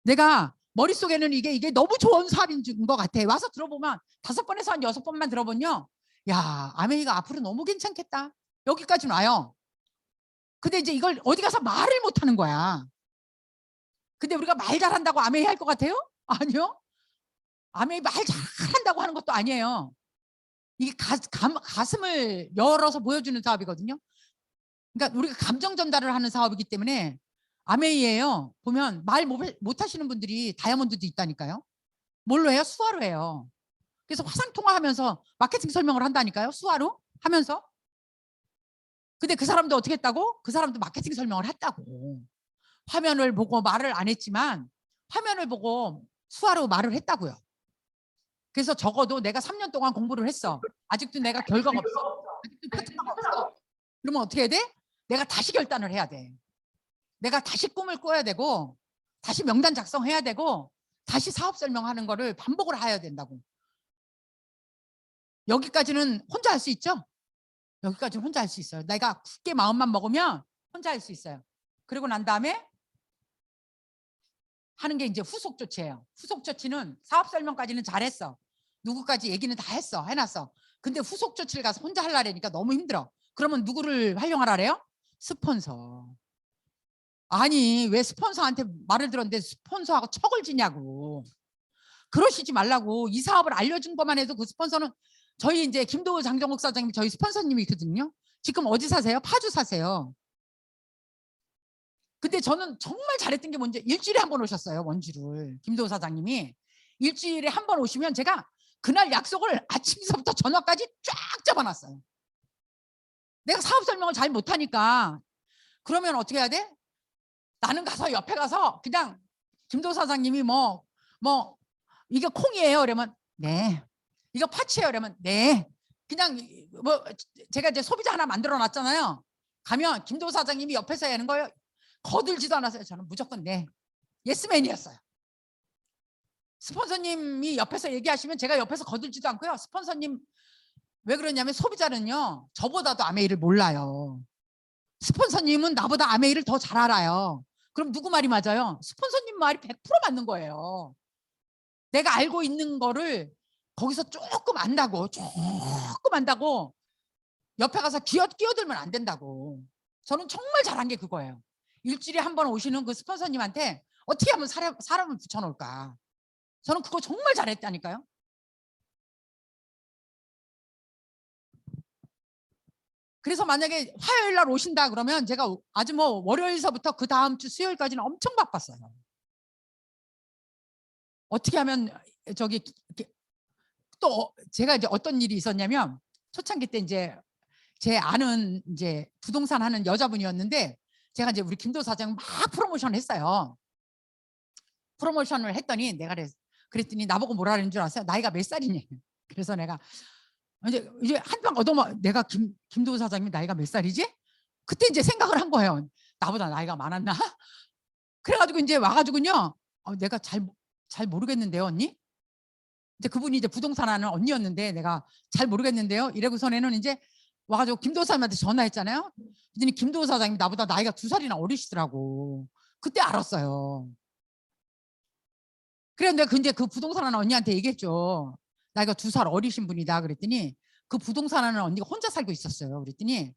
내가 머릿속에는 이게 너무 좋은 사업인 것 같아. 와서 들어보면 5번에서 한 6번만 들어보면요. 야, 아메이가 앞으로 너무 괜찮겠다. 여기까지는 와요. 근데 이제 이걸 어디 가서 말을 못 하는 거야. 근데 우리가 말 잘한다고 아메이 할 것 같아요? 아니요. 아메이 말 잘한다고 하는 것도 아니에요. 이게 가슴을 열어서 보여주는 사업이거든요. 그러니까 우리가 감정 전달을 하는 사업이기 때문에 아메이예요. 보면 말 못 하시는 분들이 다이아몬드도 있다니까요. 뭘로 해요? 수화로 해요. 그래서 화상 통화하면서 마케팅 설명을 한다니까요. 수화로 하면서. 근데 그 사람도 어떻게 했다고? 그 사람도 마케팅 설명을 했다고. 화면을 보고 말을 안 했지만 화면을 보고 수화로 말을 했다고요. 그래서 적어도 내가 3년 동안 공부를 했어. 아직도 내가 결과가 없어. 아직도 파트너가 없어. 그러면 어떻게 해야 돼? 내가 다시 결단을 해야 돼. 내가 다시 꿈을 꿔야 되고 다시 명단 작성해야 되고 다시 사업 설명하는 거를 반복을 해야 된다고. 여기까지는 혼자 할 수 있죠? 여기까지는 혼자 할 수 있어요. 내가 굳게 마음만 먹으면 혼자 할 수 있어요. 그리고 난 다음에 하는 게 이제 후속 조치예요. 후속 조치는 사업 설명까지는 잘했어. 누구까지 얘기는 다 했어. 해놨어. 근데 후속 조치를 가서 혼자 하려니까 너무 힘들어. 그러면 누구를 활용하라래요? 스폰서. 아니 왜 스폰서한테 말을 들었는데 스폰서하고 척을 지냐고. 그러시지 말라고. 이 사업을 알려준 것만 해도 그 스폰서는 저희 이제 김도우 장정욱 사장님 저희 스폰서님이거든요. 지금 어디 사세요? 파주 사세요. 근데 저는 정말 잘했던 게 뭔지 일주일에 한 번 오셨어요. 원주를. 김도우 사장님이 일주일에 한 번 오시면 제가 그날 약속을 아침서부터 저녁까지 쫙 잡아놨어요. 내가 사업 설명을 잘 못하니까 그러면 어떻게 해야 돼? 나는 가서 옆에 가서 그냥 김도우 사장님이 뭐 이게 콩이에요. 그러면 네. 이거 파치예요. 그러면 네. 그냥 뭐 제가 이제 소비자 하나 만들어 놨잖아요. 가면 김도우 사장님이 옆에서 하는 거예요. 거들지도 않았어요. 저는 무조건 네. 예스맨이었어요. 스폰서님이 옆에서 얘기하시면 제가 옆에서 거들지도 않고요. 스폰서님 왜 그러냐면 소비자는요. 저보다도 아메이를 몰라요. 스폰서님은 나보다 아메이를 더 잘 알아요. 그럼 누구 말이 맞아요? 스폰서님 말이 100% 맞는 거예요. 내가 알고 있는 거를 거기서 조금 안다고 옆에 가서 끼어들면 안 된다고. 저는 정말 잘한 게 그거예요. 일주일에 한 번 오시는 그 스폰서님한테 어떻게 하면 사람을 붙여놓을까. 저는 그거 정말 잘했다니까요. 그래서 만약에 화요일 날 오신다 그러면 제가 아주 뭐 월요일서부터 그 다음 주 수요일까지는 엄청 바빴어요. 어떻게 하면 저기 또 제가 이제 어떤 일이 있었냐면 초창기 때 이제 제 아는 이제 부동산 하는 여자분이었는데 제가 이제 우리 김도 사장 막 프로모션을 했어요. 프로모션을 했더니 내가 그랬더니 나보고 뭐라 그러는 줄 아세요? 나이가 몇 살이니? 그래서 내가 이제 한방 얻어마 내가 김도우 사장님이 나이가 몇 살이지? 그때 이제 생각을 한 거예요. 나보다 나이가 많았나? 그래가지고 이제 와가지고요. 내가 잘 모르겠는데요, 언니? 이제 그분이 이제 부동산 하는 언니였는데 내가 잘 모르겠는데요. 이래고서는 이제 와가지고 김도우 사장님한테 전화했잖아요. 그랬더니 김도우 사장님이 나보다 나이가 2살이나 어리시더라고. 그때 알았어요. 그런데 이제 그 부동산 하는 언니한테 얘기했죠. 나이가 2살 어리신 분이다. 그랬더니 그 부동산 하는 언니가 혼자 살고 있었어요. 그랬더니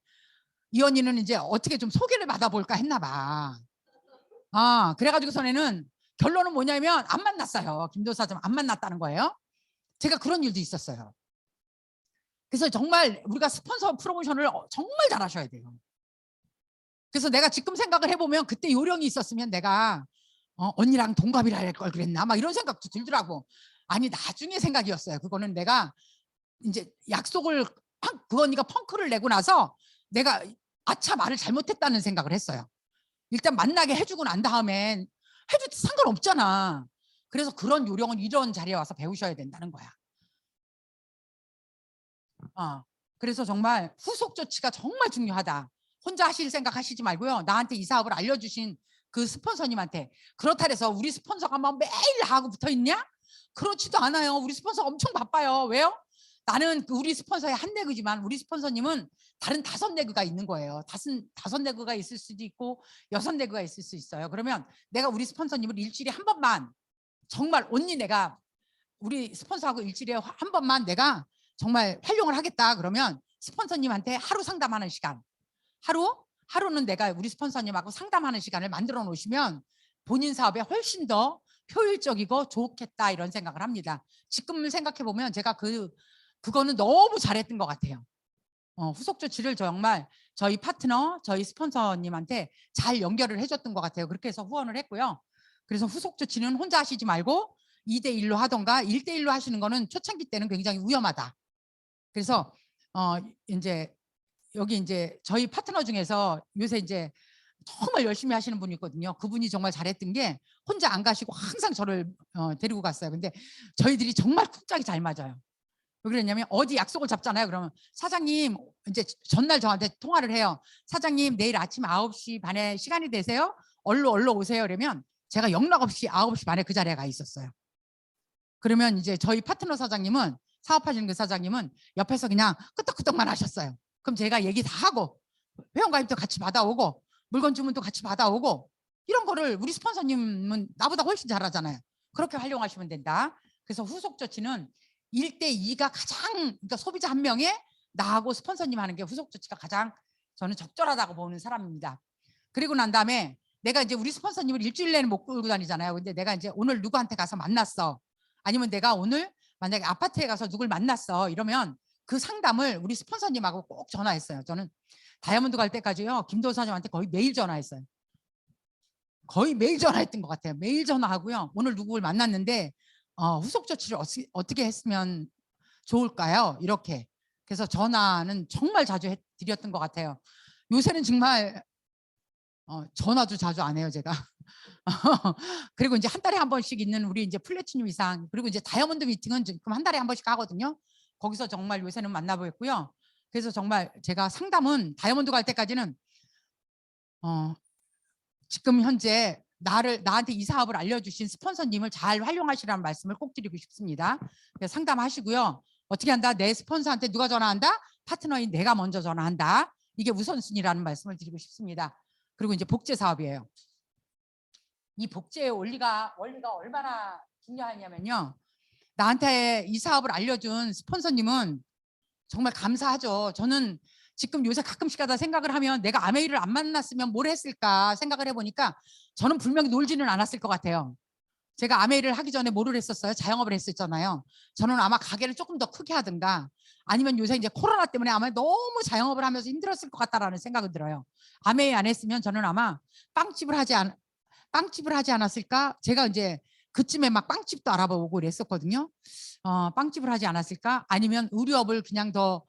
이 언니는 이제 어떻게 좀 소개를 받아볼까 했나 봐. 그래가지고서는 결론은 뭐냐면 안 만났어요. 김도우 사장 안 만났다는 거예요. 제가 그런 일도 있었어요. 그래서 정말 우리가 스폰서 프로모션을 정말 잘하셔야 돼요. 그래서 내가 지금 생각을 해보면 그때 요령이 있었으면 내가 언니랑 동갑이라 할 걸 그랬나 막 이런 생각도 들더라고. 아니 나중에 생각이었어요. 그거는 내가 이제 약속을 그 언니가 펑크를 내고 나서 내가 아차 말을 잘못했다는 생각을 했어요. 일단 만나게 해주고 난 다음엔 해도 상관없잖아. 그래서 그런 요령은 이런 자리에 와서 배우셔야 된다는 거야. 그래서 정말 후속 조치가 정말 중요하다. 혼자 하실 생각 하시지 말고요. 나한테 이 사업을 알려주신 그 스폰서님한테 그렇다 해서 우리 스폰서가 막 매일 하고 붙어 있냐? 그렇지도 않아요. 우리 스폰서 엄청 바빠요. 왜요? 나는 우리 스폰서의 한 내그지만 우리 스폰서님은 다른 5내그가 있는 거예요. 5내그가 있을 수도 있고 6내그가 있을 수 있어요. 그러면 내가 우리 스폰서님을 일주일에 한 번만 정말 언니 내가 우리 스폰서하고 일주일에 한 번만 내가 정말 활용을 하겠다. 그러면 스폰서님한테 하루 상담하는 시간 하루는 내가 우리 스폰서님하고 상담하는 시간을 만들어 놓으시면 본인 사업에 훨씬 더 효율적이고 좋겠다 이런 생각을 합니다. 지금 생각해 보면 제가 그거는 너무 잘했던 것 같아요. 후속 조치를 정말 저희 파트너, 저희 스폰서님한테 잘 연결을 해줬던 것 같아요. 그렇게 해서 후원을 했고요. 그래서 후속 조치는 혼자 하시지 말고 2대1로 하던가 1대1로 하시는 거는 초창기 때는 굉장히 위험하다. 그래서 이제 여기 이제 저희 파트너 중에서 요새 이제 정말 열심히 하시는 분이 있거든요. 그분이 정말 잘했던 게 혼자 안 가시고 항상 저를 데리고 갔어요. 근데 저희들이 정말 쿵짝이 잘 맞아요. 왜 그러냐면 어디 약속을 잡잖아요. 그러면 사장님 이제 전날 저한테 통화를 해요. 사장님 내일 아침 9시 반에 시간이 되세요? 얼른 오세요. 그러면 제가 영락없이 9시 반에 그 자리에 가 있었어요. 그러면 이제 저희 파트너 사장님은 사업하시는 그 사장님은 옆에서 그냥 끄떡끄떡만 하셨어요. 그럼 제가 얘기 다 하고 회원가입도 같이 받아오고 물건 주문도 같이 받아오고 이런 거를 우리 스폰서님은 나보다 훨씬 잘하잖아요. 그렇게 활용하시면 된다. 그래서 후속 조치는 1대2가 가장, 그러니까 소비자 한 명에 나하고 스폰서님 하는 게 후속 조치가 가장 저는 적절하다고 보는 사람입니다. 그리고 난 다음에 내가 이제 우리 스폰서님을 일주일 내내 못 끌고 다니잖아요. 근데 내가 이제 오늘 누구한테 가서 만났어. 아니면 내가 오늘 만약에 아파트에 가서 누굴 만났어. 이러면 그 상담을 우리 스폰서님하고 꼭 전화했어요. 저는 다이아몬드 갈 때까지요. 김도사님한테 거의 매일 전화했어요. 거의 매일 전화했던 것 같아요. 매일 전화하고요. 오늘 누구를 만났는데 후속 조치를 어떻게 했으면 좋을까요? 이렇게. 그래서 전화는 정말 자주 드렸던 것 같아요. 요새는 정말 전화도 자주 안 해요, 제가. 그리고 이제 한 달에 한 번씩 있는 우리 이제 플래티늄 이상, 그리고 이제 다이아몬드 미팅은 지금 한 달에 한 번씩 하거든요. 거기서 정말 요새는 만나보겠고요. 그래서 정말 제가 상담은 다이아몬드 갈 때까지는 지금 현재 나한테 이 사업을 알려주신 스폰서님을 잘 활용하시라는 말씀을 꼭 드리고 싶습니다. 상담하시고요. 어떻게 한다? 내 스폰서한테 누가 전화한다? 파트너인 내가 먼저 전화한다. 이게 우선순위라는 말씀을 드리고 싶습니다. 그리고 이제 복제 사업이에요. 이 복제의 원리가 얼마나 중요하냐면요. 나한테 이 사업을 알려준 스폰서님은 정말 감사하죠. 저는 지금 요새 가끔씩 하다 생각을 하면 내가 아메이를 안 만났으면 뭘 했을까 생각을 해보니까 저는 분명히 놀지는 않았을 것 같아요. 제가 아메이를 하기 전에 뭐를 했었어요? 자영업을 했었잖아요. 저는 아마 가게를 조금 더 크게 하든가 아니면 요새 이제 코로나 때문에 아마 너무 자영업을 하면서 힘들었을 것 같다라는 생각은 들어요. 아메이 안 했으면 저는 아마 빵집을 하지 않았을까? 제가 이제 그쯤에 막 빵집도 알아보고 그랬었거든요. 빵집을 하지 않았을까? 아니면 의류업을 그냥 더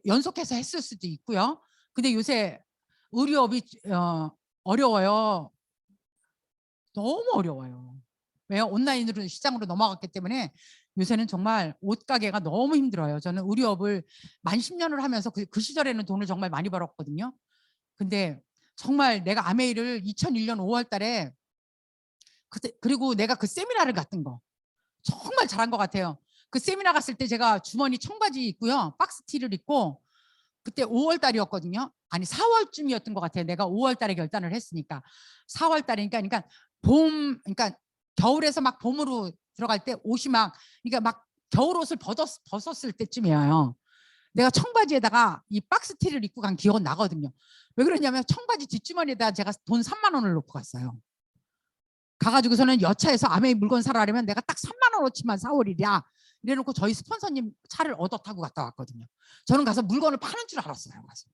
연속해서 했을 수도 있고요. 근데 요새 의류업이 어려워요. 너무 어려워요. 왜요? 온라인으로 시장으로 넘어갔기 때문에 요새는 정말 옷가게가 너무 힘들어요. 저는 의류업을 만 10년을 하면서 그 시절에는 돈을 정말 많이 벌었거든요. 근데 정말 내가 아메이를 2001년 5월 달에 그리고 내가 그 세미나를 갔던 거 정말 잘한 것 같아요. 그 세미나 갔을 때 제가 주머니 청바지 입고요. 박스티를 입고 그때 5월 달이었거든요. 아니 4월쯤이었던 것 같아요. 내가 5월 달에 결단을 했으니까. 4월 달이니까 그러니까 그러니까 겨울에서 막 봄으로 들어갈 때 옷이 그러니까 막 겨울 옷을 벗었을 때쯤이에요. 내가 청바지에다가 이 박스티를 입고 간 기억은 나거든요. 왜 그러냐면 청바지 뒷주머니에다 제가 돈 3만 원을 놓고 갔어요. 가가지고서는 여차에서 아메이 물건 사라면 내가 딱 3만 원어치만 사오리랴 이래놓고 저희 스폰서님 차를 얻어 타고 갔다 왔거든요. 저는 가서 물건을 파는 줄 알았어요. 가서.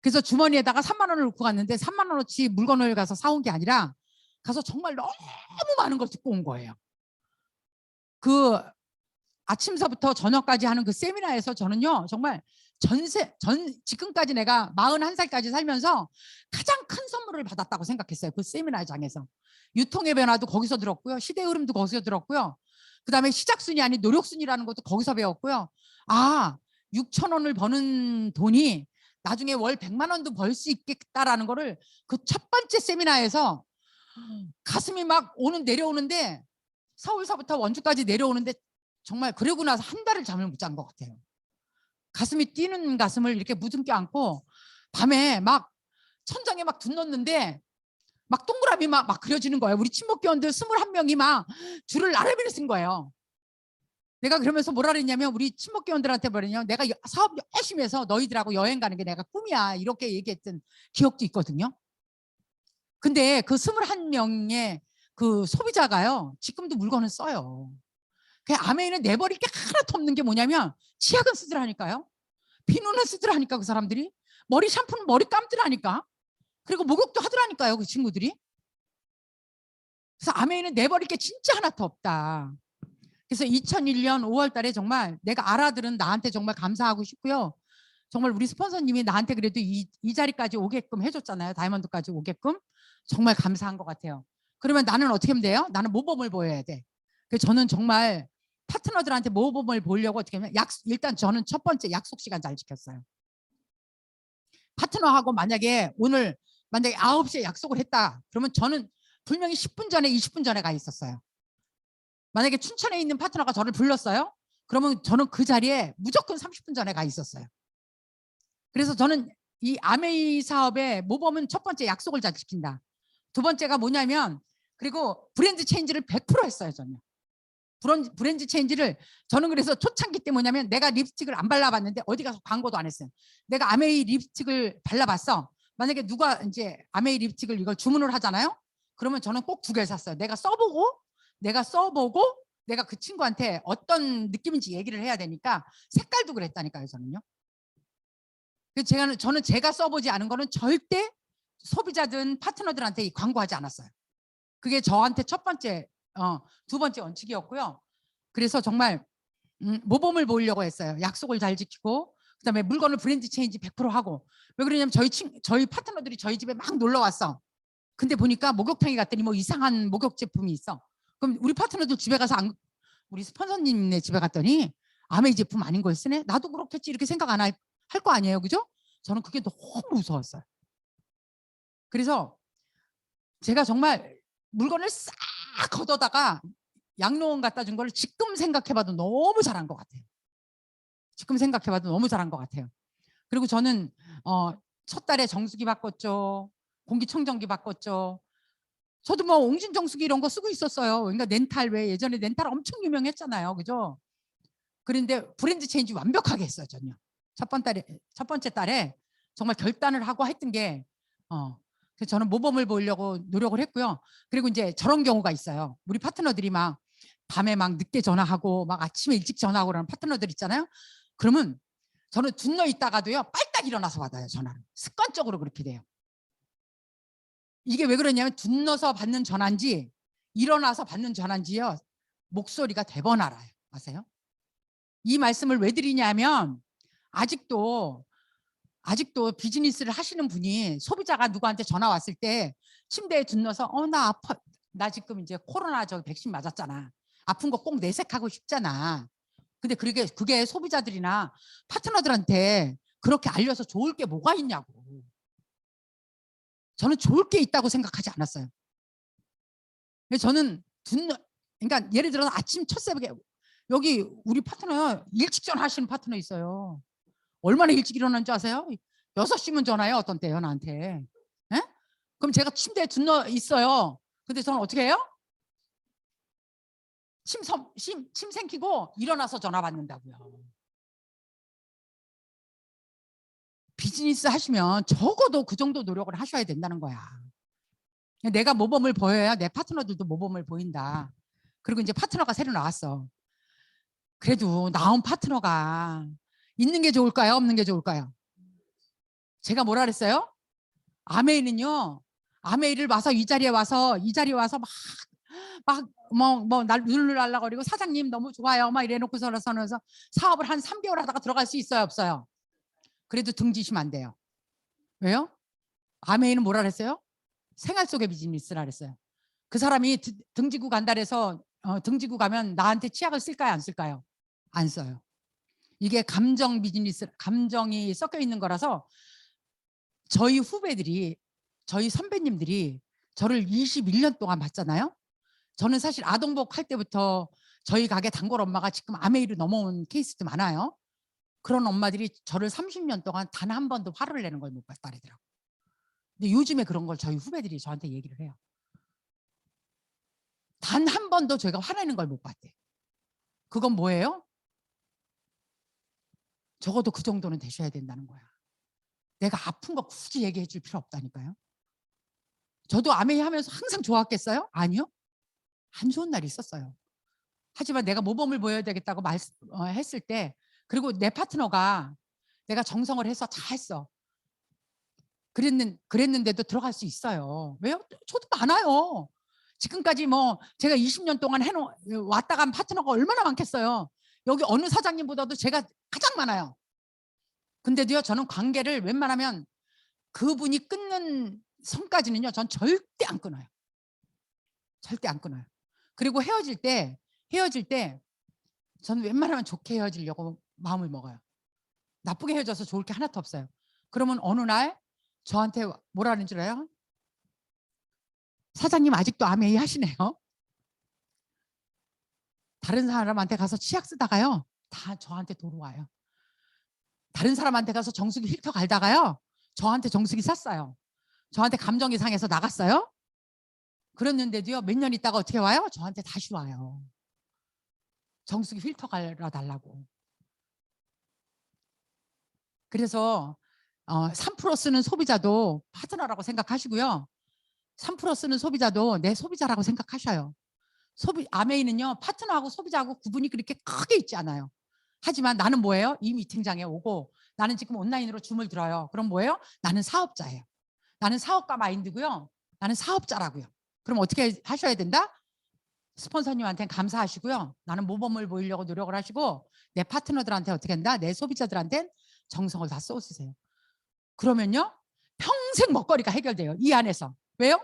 그래서 주머니에다가 3만 원을 놓고 갔는데 3만 원어치 물건을 가서 사온 게 아니라 가서 정말 너무 많은 걸 듣고 온 거예요. 그 아침서부터 저녁까지 하는 그 세미나에서 저는요 정말 지금까지 내가 41살까지 살면서 가장 큰 선물을 받았다고 생각했어요. 그 세미나장에서. 유통의 변화도 거기서 들었고요. 시대 흐름도 거기서 들었고요. 그다음에 시작순위 아닌 노력순위라는 것도 거기서 배웠고요. 6천 원을 버는 돈이 나중에 월 100만 원도 벌 수 있겠다라는 거를 그 첫 번째 세미나에서 가슴이 막 내려오는데 서울서부터 원주까지 내려오는데 정말 그러고 나서 한 달을 잠을 못 잔 것 같아요. 가슴이 뛰는 가슴을 이렇게 무등껴 안고 밤에 막 천장에 막 눈 넣는데 막 동그라미 막 그려지는 거예요. 우리 친목교원들 21명이 막 줄을 나르비를 쓴 거예요. 내가 그러면서 뭐라 그랬냐면 우리 친목교원들한테 뭐랬냐면 내가 사업 열심히 해서 너희들하고 여행 가는 게 내가 꿈이야 이렇게 얘기했던 기억도 있거든요. 근데 그 21명의 그 소비자가요 지금도 물건을 써요. 그 아메이는 내버릴 게 하나도 없는 게 뭐냐면 치약은 쓰더라니까요. 비누는 쓰더라니까 그 사람들이. 머리 샴푸는 머리 감더라니까. 그리고 목욕도 하더라니까요 그 친구들이. 그래서 아메이는 내버릴 게 진짜 하나도 없다. 그래서 2001년 5월 달에 정말 내가 알아들은 나한테 정말 감사하고 싶고요. 정말 우리 스폰서님이 나한테 그래도 이 자리까지 오게끔 해줬잖아요. 다이아몬드까지 오게끔. 정말 감사한 것 같아요. 그러면 나는 어떻게 하면 돼요? 나는 모범을 보여야 돼. 그래서 저는 정말 파트너들한테 모범을 보려고 어떻게 하면 일단 저는 첫 번째 약속 시간 잘 지켰어요. 파트너하고 만약에 9시에 약속을 했다. 그러면 저는 분명히 10분 전에 20분 전에 가 있었어요. 만약에 춘천에 있는 파트너가 저를 불렀어요. 그러면 저는 그 자리에 무조건 30분 전에 가 있었어요. 그래서 저는 이 아메이 사업의 모범은 첫 번째 약속을 잘 지킨다. 두 번째가 뭐냐면 그리고 브랜드 체인지를 100% 했어요. 저는 브랜드 체인지를 저는 그래서 초창기 때 뭐냐면 내가 립스틱을 안 발라봤는데 어디 가서 광고도 안 했어요. 내가 아메이 립스틱을 발라봤어. 만약에 누가 이제 아메이 립스틱을 이걸 주문을 하잖아요. 그러면 저는 꼭 2개를 샀어요. 내가 써보고 내가 그 친구한테 어떤 느낌인지 얘기를 해야 되니까 색깔도 그랬다니까요. 저는요. 저는 제가 써보지 않은 거는 절대 소비자든 파트너들한테 광고하지 않았어요. 그게 저한테 첫 번째, 두 번째 원칙이었고요. 그래서 정말 모범을 보이려고 했어요. 약속을 잘 지키고 그다음에 물건을 브랜드 체인지 100% 하고. 왜 그러냐면 저희 파트너들이 저희 집에 막 놀러 왔어. 근데 보니까 목욕탕에 갔더니 뭐 이상한 목욕 제품이 있어. 그럼 우리 파트너들 집에 가서 우리 스폰서님네 집에 갔더니 아메이 제품 아닌 걸 쓰네. 나도 그렇겠지 이렇게 생각 안 할 거 아니에요, 그죠? 저는 그게 너무 무서웠어요. 그래서 제가 정말 물건을 싹 걷어다가 양로원 갖다 준 걸 지금 생각해봐도 너무 잘한 것 같아요. 지금 생각해봐도 너무 잘한 것 같아요. 그리고 저는 첫 달에 정수기 바꿨죠. 공기청정기 바꿨죠. 저도 뭐 옹진 정수기 이런 거 쓰고 있었어요. 그러니까 렌탈 왜 예전에 렌탈 엄청 유명했잖아요, 그죠? 그런데 브랜드 체인지 완벽하게 했어요, 전요. 첫 번째 달에 정말 결단을 하고 했던 게 그래서 저는 모범을 보이려고 노력을 했고요. 그리고 이제 저런 경우가 있어요. 우리 파트너들이 막 밤에 막 늦게 전화하고 막 아침에 일찍 전화하고 그러는 파트너들 있잖아요. 그러면 저는 둔너 있다가도요 빨딱 일어나서 받아요. 전화를. 습관적으로 그렇게 돼요. 이게 왜 그러냐면 둔너서 받는 전화인지 일어나서 받는 전화인지요. 목소리가 대번 알아요. 아세요? 이 말씀을 왜 드리냐면 아직도 비즈니스를 하시는 분이 소비자가 누구한테 전화 왔을 때 침대에 둔너서 나 아파. 나 지금 이제 코로나 백신 맞았잖아. 아픈 거 꼭 내색하고 싶잖아. 근데 그게 소비자들이나 파트너들한테 그렇게 알려서 좋을 게 뭐가 있냐고. 저는 좋을 게 있다고 생각하지 않았어요. 저는 그러니까 예를 들어서 아침 첫 새벽에 여기 우리 파트너 일찍 전화하시는 파트너 있어요. 얼마나 일찍 일어나는 줄 아세요? 6시면 전화해요. 어떤 때요 나한테. 에? 그럼 제가 침대에 둔너 있어요. 근데 저는 어떻게 해요? 침 생기고 일어나서 전화 받는다고요. 비즈니스 하시면 적어도 그 정도 노력을 하셔야 된다는 거야. 내가 모범을 보여야 내 파트너들도 모범을 보인다. 그리고 이제 파트너가 새로 나왔어. 그래도 나온 파트너가 있는 게 좋을까요? 없는 게 좋을까요? 제가 뭐라 그랬어요? 아메이를 와서 이 자리에 와서 날 눈을 날라거리고 사장님 너무 좋아요 막 이래놓고서는 사업을 한 3개월 하다가 들어갈 수 있어요 없어요? 그래도 등지시면 안 돼요. 왜요? 아메이는 뭐라 그랬어요? 생활 속의 비즈니스라 그랬어요. 그 사람이 등지고 간다 해서 등지고 가면 나한테 치약을 쓸까요 안 쓸까요? 안 써요. 이게 감정이 섞여 있는 거라서 저희 후배들이 저희 선배님들이 저를 21년 동안 봤잖아요. 저는 사실 아동복 할 때부터 저희 가게 단골 엄마가 지금 아메이로 넘어온 케이스도 많아요. 그런 엄마들이 저를 30년 동안 단 한 번도 화를 내는 걸 못 봤다더라고요. 근데 요즘에 그런 걸 저희 후배들이 저한테 얘기를 해요. 단 한 번도 제가 화내는 걸 못 봤대. 그건 뭐예요? 적어도 그 정도는 되셔야 된다는 거야. 내가 아픈 거 굳이 얘기해 줄 필요 없다니까요. 저도 아메이 하면서 항상 좋았겠어요? 아니요. 안 좋은 날이 있었어요. 하지만 내가 모범을 보여야 되겠다고 했을 때 그리고 내 파트너가 내가 정성을 해서 다 했어. 그랬는데도 들어갈 수 있어요. 왜요? 저도 많아요. 지금까지 뭐 제가 20년 동안 왔다 간 파트너가 얼마나 많겠어요. 여기 어느 사장님보다도 제가 가장 많아요. 근데도요 저는 관계를 웬만하면 그분이 끊는 선까지는요 전 절대 안 끊어요. 절대 안 끊어요. 그리고 헤어질 때 저는 웬만하면 좋게 헤어지려고 마음을 먹어요. 나쁘게 헤어져서 좋을 게 하나도 없어요. 그러면 어느 날 저한테 뭐라는 줄 알아요? 사장님 아직도 아메이 하시네요. 다른 사람한테 가서 치약 쓰다가요 다 저한테 돌아와요. 다른 사람한테 가서 정수기 힐터 갈다가요 저한테 정수기 샀어요. 저한테 감정이 상해서 나갔어요. 그랬는데도요, 몇 년 있다가 어떻게 와요? 저한테 다시 와요. 정수기 필터 갈아달라고. 그래서 3% 쓰는 소비자도 파트너라고 생각하시고요. 3% 쓰는 소비자도 내 소비자라고 생각하셔요. 아메이는요, 파트너하고 소비자하고 구분이 그렇게 크게 있지 않아요. 하지만 나는 뭐예요? 이 미팅장에 오고 나는 지금 온라인으로 줌을 들어요. 그럼 뭐예요? 나는 사업자예요. 나는 사업가 마인드고요. 나는 사업자라고요. 그럼 어떻게 하셔야 된다? 스폰서님한테는 감사하시고요. 나는 모범을 보이려고 노력을 하시고 내 파트너들한테 어떻게 한다? 내 소비자들한테는 정성을 다 쏘으세요. 그러면요, 평생 먹거리가 해결돼요. 이 안에서. 왜요?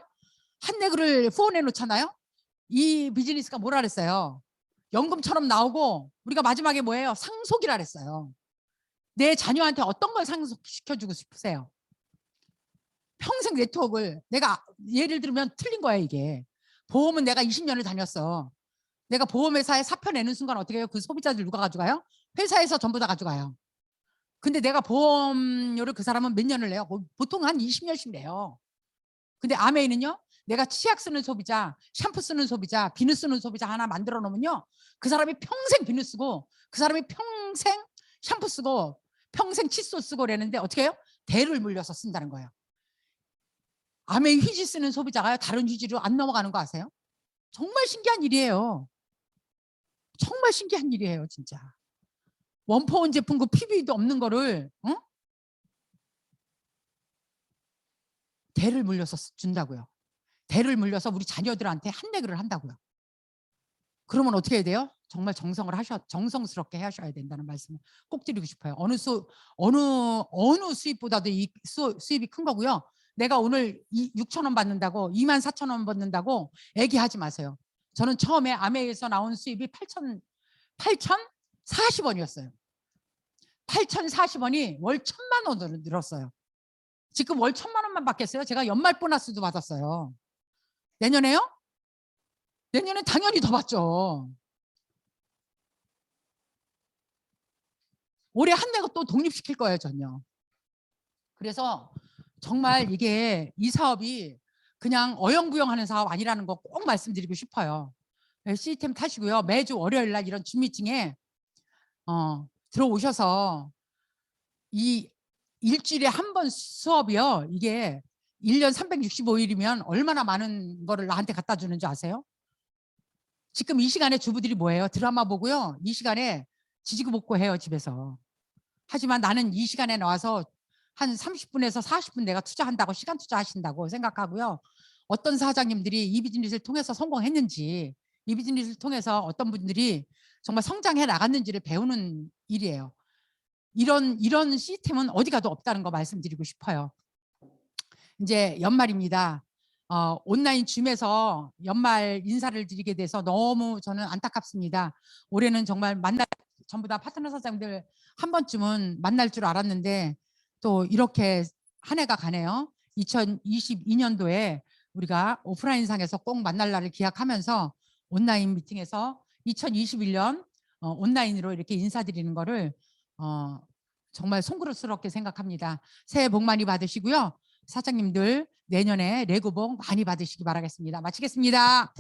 한내그를 후원해 놓잖아요. 이 비즈니스가 뭐라 그랬어요? 연금처럼 나오고 우리가 마지막에 뭐예요? 상속이라 그랬어요. 내 자녀한테 어떤 걸 상속시켜주고 싶으세요? 평생 네트워크를. 내가 예를 들면 틀린 거야 이게. 보험은 내가 20년을 다녔어. 내가 보험회사에 사표 내는 순간 어떻게 해요? 그 소비자들 누가 가져가요? 회사에서 전부 다 가져가요. 근데 내가 보험료를 그 사람은 몇 년을 내요? 보통 한 20년씩 내요. 근데 아메이는요, 내가 치약 쓰는 소비자, 샴푸 쓰는 소비자, 비누 쓰는 소비자 하나 만들어 놓으면요, 그 사람이 평생 비누 쓰고 그 사람이 평생 샴푸 쓰고 평생 칫솔 쓰고 그랬는데 어떻게 해요? 대를 물려서 쓴다는 거예요. 아메이 휴지 쓰는 소비자가 다른 휴지로 안 넘어가는 거 아세요? 정말 신기한 일이에요. 정말 신기한 일이에요, 진짜. 원포원 제품 그 PB도 없는 거를 대를 물려서 준다고요. 대를 물려서 우리 자녀들한테 한내그를 한다고요. 그러면 어떻게 해야 돼요? 정말 정성스럽게 하셔야 된다는 말씀을 꼭 드리고 싶어요. 어느 수입보다도 이 수입이 큰 거고요. 내가 오늘 6,000원 받는다고 24,000원 받는다고 얘기하지 마세요. 저는 처음에 아메이에서 나온 수입이 8,040원이었어요. 8,040원이 월 1,000만 원으로 늘었어요. 지금 월 1,000만 원만 받겠어요? 제가 연말 보너스도 받았어요. 내년에요? 내년엔 당연히 더 받죠. 올해 한내가 또 독립시킬 거예요, 전요. 그래서 정말 이 사업이 그냥 어영부영하는 사업 아니라는 거 꼭 말씀드리고 싶어요. 시스템 타시고요. 매주 월요일 날 이런 줌 미팅에 들어오셔서 이 일주일에 한 번 수업이요. 이게 1년 365일이면 얼마나 많은 거를 나한테 갖다 주는지 아세요? 지금 이 시간에 주부들이 뭐예요? 드라마 보고요. 이 시간에 지지고 볶고 해요, 집에서. 하지만 나는 이 시간에 나와서 한 30분에서 40분 내가 투자한다고, 시간 투자하신다고 생각하고요. 어떤 사장님들이 이 비즈니스를 통해서 성공했는지, 이 비즈니스를 통해서 어떤 분들이 정말 성장해 나갔는지를 배우는 일이에요. 이런 시스템은 어디 가도 없다는 거 말씀드리고 싶어요. 이제 연말입니다. 온라인 줌에서 연말 인사를 드리게 돼서 너무 저는 안타깝습니다. 올해는 정말 전부 다 파트너 사장들 한 번쯤은 만날 줄 알았는데 또 이렇게 한 해가 가네요. 2022년도에 우리가 오프라인상에서 꼭 만날 날을 기약하면서 온라인 미팅에서 2021년 온라인으로 이렇게 인사드리는 거를 정말 송구스럽게 생각합니다. 새해 복 많이 받으시고요. 사장님들 내년에 레고복 많이 받으시기 바라겠습니다. 마치겠습니다.